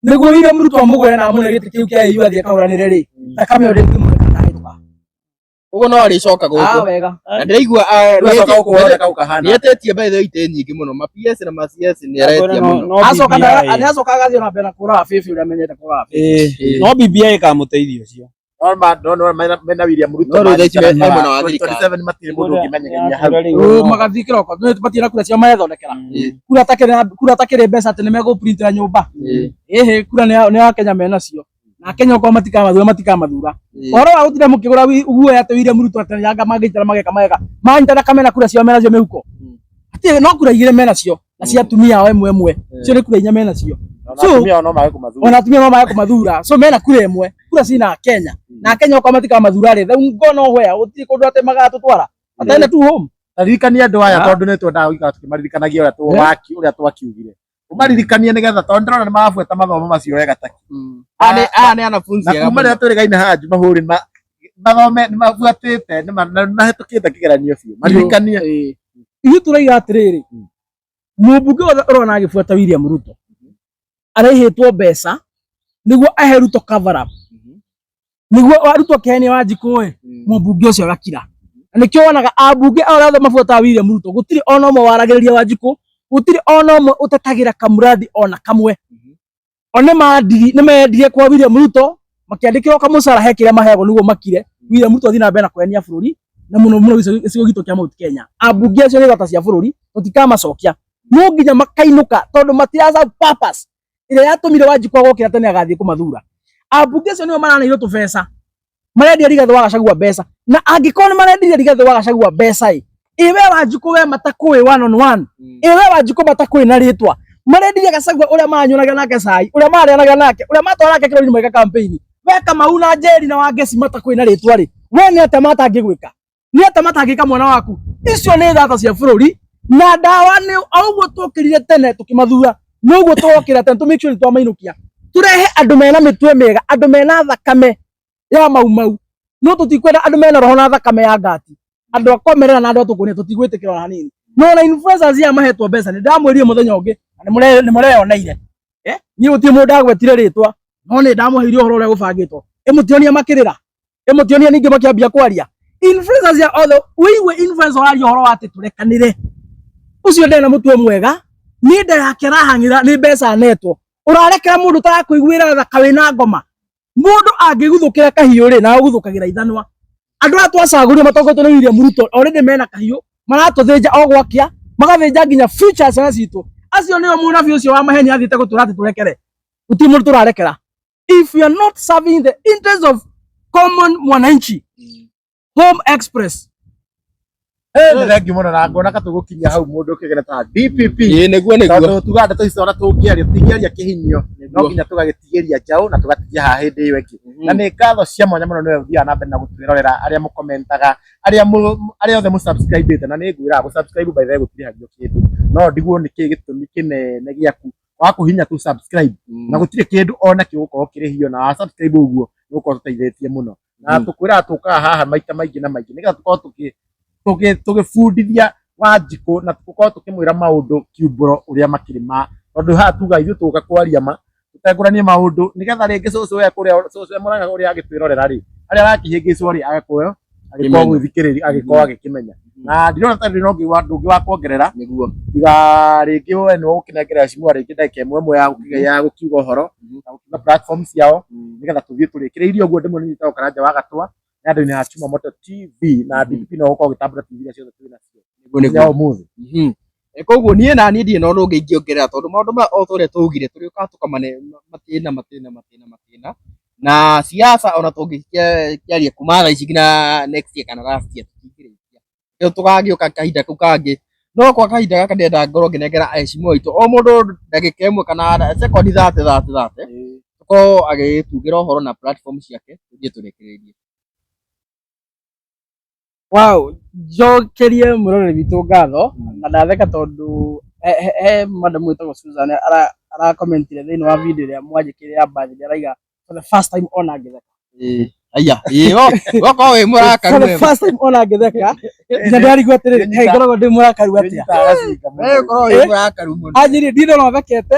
nĩguo William Ruto amũgũre na amũne gĩtĩ kĩu kĩa AU athiĩ akahũranĩre rĩ thakame ũrĩa ndĩmũreka ũguo no arĩcoka gũkũ wega na ndĩraigua nĩetĩtie mbere itĩ nyingĩ mũno ma PS na ma CS nĩaretia mũno acoka agathio na mbere na kũraga Fifi ũrĩa amenyete kũraga no BBI ĩkamũteithia ũcio mena William Ruto no rĩu thaici mwena wa thirikari 27 matirĩ mũndũ ũngĩmenyagĩria hau magathii kĩroko nĩ tũbatie na kura cio methondekera kura takĩrĩ mbeca atĩ nĩ megũprintĩra nyũmba kura nĩ ya Kenya menacio na Kenya kwa matikamathura ũhoro wa gũtire mũkĩgũra uguo atĩ William Ruto atĩ yanga mangĩtara mageka manyitana kamena kura cio menacio mĩhuko atĩ no kura igĩrĩ menacio na cia atumia ao ĩmwe cio nĩ kura inya menacio atumia no mage kũmathura so mena kura ĩmwe kura cina Kenya na Kenya kwa matikamathura rĩ thau ngono hwea gũtirĩ kũndũ atĩ magatũtwara atenda tu home taririkania andũ aya tondũ nĩ twendaga gũikara tũkĩmaririkanagia ũrĩa twakiugire umaririkanie nĩgetha tondũ ndĩrona nĩ marabuata mathomo macio wega taki nĩ anafunzi kuma rĩrĩa twĩrĩgaine haha Juma hũrĩ mathome nĩ mabuatĩte nĩ mahĩtũkĩte kĩgeranio biũ maririkanie. Ithuĩ tũraiga atĩrĩrĩ, mũmbunge wothe ũrona agĩbuata William Ruto arĩhĩtwo mbeca nĩguo ahe Ruto cover up, nĩguo Ruto akĩhenia Wanjikũ mũmbunge ũcio agakira. Na nĩkĩo wonaga ambunge arĩa othe mabuataga William Ruto gũtirĩ ona ũmwe waragĩrĩria Wanjikũ, gũtirĩ ona ũmwe ũtetagĩra kamũradi ona kamwe. One nĩmendirie kwa William Ruto makĩandĩkĩrwo kamũcara he kĩrĩa maheagwo nĩguo makire William Ruto athiĩ na mbere na kũhenia bũrũri na mũno mũno gĩcigo gitũ kĩa Mount Kenya. Ambunge acio nĩ thata cia bũrũri tũtikamacokia, no nginya makainũka tondũ matiraza purpose ĩrĩa yatũmire Wanjikũ agokĩra tene agathiĩ kũmathura. Ambunge acio nĩo maranĩirwo tũbeca, marendia Rigathĩ wa Gachagua mbeca, na angĩkorwo nĩ marendia Rigathĩ wa Gachagua mbeca iwe Wanjikũ we matakũĩ one on one, iwe Wanjikũ matakũĩ na rĩtwa, marendia Gachagua ũrĩa manyunaga nake cai, ũrĩa marĩanaga nake, ũrĩa matwara nake kĩrori mwega campaign, we Kamau na Njeri na Wangeci matakũĩ na rĩtwa rĩ, we nĩ atĩa matangĩgwĩka, nĩ atĩa matangĩka mwana waku. Icio nĩ thata cia bũrũri na ndawa nĩ ũguo tũkĩrire tene tũkĩmathura, noguo tũgokĩra tene to make sure twamainũkia, turehe andũ mena mĩtwe mĩega, andũ mena thakame ya mau no tũtikwenda andũ mena roho na thakame ya ngati, andũ akomerera na andũ atũkũnia tũtigwĩtĩkĩra hanini. No na influencers ya mahetwo mbeca nĩ ndamwĩrire mũthenya ũngĩ nĩ mũreyoneire niĩ gũtirĩ mũndũ ndagwetire rĩtwa, no nĩ ndamũheire ũhoro ũrĩa gũbangĩtwo, ĩmũtionia makĩrĩra, ĩmũtionia ningĩ makĩambia kwaria influencers ya othe. Wĩigwe influencer ũraria ũhoro wa atĩ tũrekanĩre, ũcio ndena mũtwe mwega, nĩ nda yake arahang'ĩra nĩ mbeca netwo, ũrarekera mũndũ ũtarakũiguĩra tha kawĩ na ngoma. Mũndũ angĩguthũkĩra kahiũ rĩ na ũguthũkagĩra ithanwa. Andũ aya twacagũrire matongoretio nĩ William Ruto already mena kahiũ, maratũthĩnja o gwakia, magathĩnja nginya future ciana citũ. Acio nĩo mũnabi ũcio wa maheni athiĩte gũtũra atĩ tũrekere, gũtirĩ mũndũ tũrarekera. If you are not serving the interest of common mwananchi, Home Express thengiũ mũno na ngona katũgũkinyia hau mũndũ ũkĩgera ta DPP nĩguo tondũ tugaga ndeto ici ona tũngĩaria tũtingĩaria kĩhinyio, no nginya tũgagĩtigĩria njaũ na tũgatigia haha hĩndĩ ĩyo ĩngĩ. Na nĩ ngatho cia mwanya mũno nĩwe ũthiaga na mbere na gũtwĩrorera, arĩa mũkomentaga, arĩa othe mũsubscribĩte, na nĩ ngwĩraga gũsubscribe by the way gũtirĩhagio kĩndũ, no ndigwo nĩ kĩĩ gĩtũmi kĩnene gĩaku wa kũhinya tu subscribe na gũtirĩ kĩndũ ona kĩgũkorwo kĩrĩhio, na wa subscribe ũguo nĩgũkorwo tũteithĩtie mũno, na tũkwĩraga tũkaga haha maita maingĩ na maingĩ nĩgetha tũkorwo tũgĩbundithia Wanjikũ na tũkorwo tũkĩmwĩra maũndũ kiumbũro ũrĩa makĩrĩ ma, tondũ haha tuga ithuĩ tũka kwaria ma tũtengũranie maũndũ nĩgetha rĩngĩ cũcũ we kũrĩa cũcũ Mũrang'a ũrĩa agĩtwĩrorera rĩ, arĩa arakĩhĩngĩcwo rĩ agakorwo agĩkorwo gwĩthikĩrĩria agĩkorwo agĩkĩmenya. Na ndirona ta ndĩna ũngĩ wa kuongerera nĩguo tiga rĩngĩ we nĩ ũgũkĩnengerera Shimua rĩngĩ ndagĩka ĩmwe ĩmwe ya gũkiuga ũhoro na gũkiuga platform ciao nĩgetha tũthiĩ tũrĩkĩrĩirie ũguo ndĩmwe nĩ tũgũkara nja wa Gatũa nĩ ha Chuma Moto TV na DPP no gũkorwo gĩtambũra TV iria ciothe twĩ nacio nĩguo ũmũthĩ. Koguo niĩ na niĩ ndirĩ na ũndũ ũngĩ ingĩongerera tondũ maũndũ maya o ũrĩa tũugire tũrĩũkaga tũkamane matĩna na siasa ona tũngĩkĩaria kuma thaa ici nginya next year kana last year tũtingĩrĩkia, rĩu tũgagĩũka kahinda kau kangĩ, no kwa kahinda gaka ndĩrenda ngorwo ngĩnengera aheshimiwa aitũ o mũndũ ndagĩka ĩmwe kana sekondi 30 tũkorwo agĩtugĩra ũhoro na platform ciake tũthiĩ tũrekereirie. Wow, njokerie mũroreri witũ ngatho na ndatheka tondũ he madam wĩtagwo Susan arakomentire thĩinĩ wa video ĩrĩa mwanjĩkĩire ya birthday araiga for the first time ona ngĩtheka. Aya goko wĩ mũrakaru for the first time ona ngĩtheka na ndarigwo atĩrĩrĩ hey ngoragwo ndĩ mũrakaru atĩa ngoragwo wĩ mũrakaru mũno anjĩrĩ ndino no thekete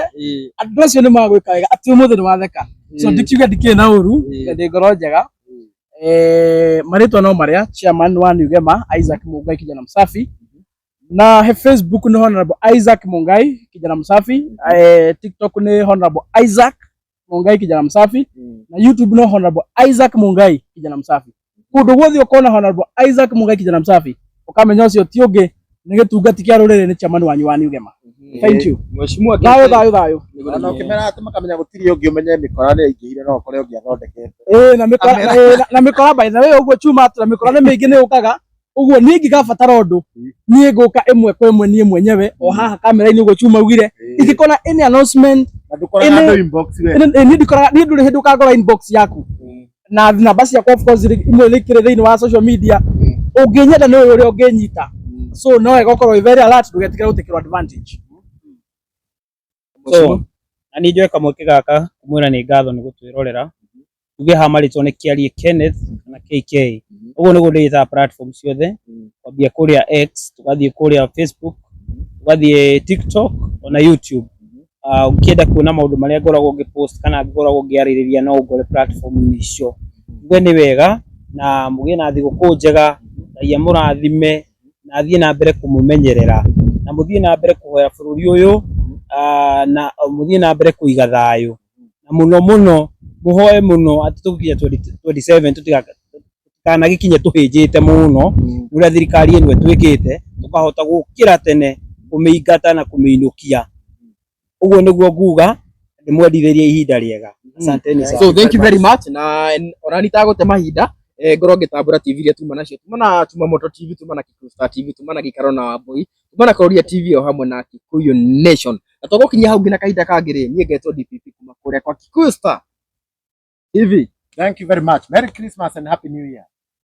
andũ acio nĩ magwĩka wega atĩ ũmũthĩ nĩ watheka so ndikiuga ndikĩrĩ na ũru ndĩ ngoro njega. Marĩtwa no marĩa chairman wa Nugema Isaac Mungai kijana msafi, na he Facebook nĩ Honorable Isaac Mungai kijana msafi, TikTok nĩ Honorable Isaac Mungai kijana msafi, na YouTube nĩ Honorable Isaac Mungai kijana msafi. Kũndũ guothe ũkona Honorable Isaac Mungai kijana msafi ũkamenya ũcio ti ũngĩ nĩ gĩtungati kĩa rũrĩrĩ nĩ chairman wanyu wa Nugema. Thank you. Mheshimiwa thayo na ukimera ati makamenya gũtirĩ ũngĩ ũmenye mĩkora nĩ aingĩhire no ũkore ũngĩ athondekete na mĩkora by the way ũguo Chuma na mĩkora nĩ mĩingĩ nĩ ũkaga ũguo niĩ ngĩgabatara ũndũ niĩ ngũka ĩmwe kwa ĩmwe niĩ mwenyewe o haha kamera-inĩ ũguo Chuma ugire ingĩkora any announcement na ndũkora andũ inbox we niĩ ndũrĩ hĩndĩ ũkagora inbox yaku na namba ciakwa of course imwe nĩ ikĩrĩ thĩinĩ wa social media ũngĩnyenda nĩ ũrĩa ũngĩnyita so no wega ũkorwo very alert ndũgetigĩre gũtekĩrwo advantage. So na nĩ njoe kamweke gaka kumwĩra nĩ ngatho nĩ gũtwĩrorera tuge ha marĩtwa nĩ Kĩarie Kenneth na KK. Ũguo nĩguo ndĩtaga platform ciothe, kwambia kũrĩa X, tugathiĩ kũrĩa Facebook, tugathiĩ TikTok ona YouTube. Ũkĩenda kuona maũndũ marĩa ngoragwo ngĩpost kana ngoragwo ngĩarĩrĩria no ũngore platform icio. Tuge nĩ wega na mũgĩe na thigũkũ njega, Ngai amũrathime na athiĩ na mbere kũmũmenyerera na mũthiĩ na mbere kũhoya bũrũri ũyũ na mũthiĩ na mbere kũiga thayũ, na mũno mũno mũhoe mũno atĩ tũkinya 27 tũtikanagĩkinye tũhĩnjĩte mũno ũrĩa thirikari ĩno ĩtwĩkĩte, tũkahota gũkĩra tene kũmĩingata na kũmĩinũkia. Ũguo nĩguo nguga, ndĩmwendithĩrie ihinda rĩega. Asanteni sana. So thank you very much, na orani tagũte mahinda ngorwo ngĩtambũra TV iria tuma nacio, tuma na Tuma Moto TV, tuma na Kikuyu Star TV, tuma na Gĩikaro na Wambui, tuma na Kuroria TV o hamwe na Kikuyu Nation. Na tũgũkinyia hau nginya kahinda kangĩ rĩ, niĩ ngetwo DPP kuma kũrĩa kwa Kikuyu Star TV. Thank you very much. Merry Christmas and Happy New Year.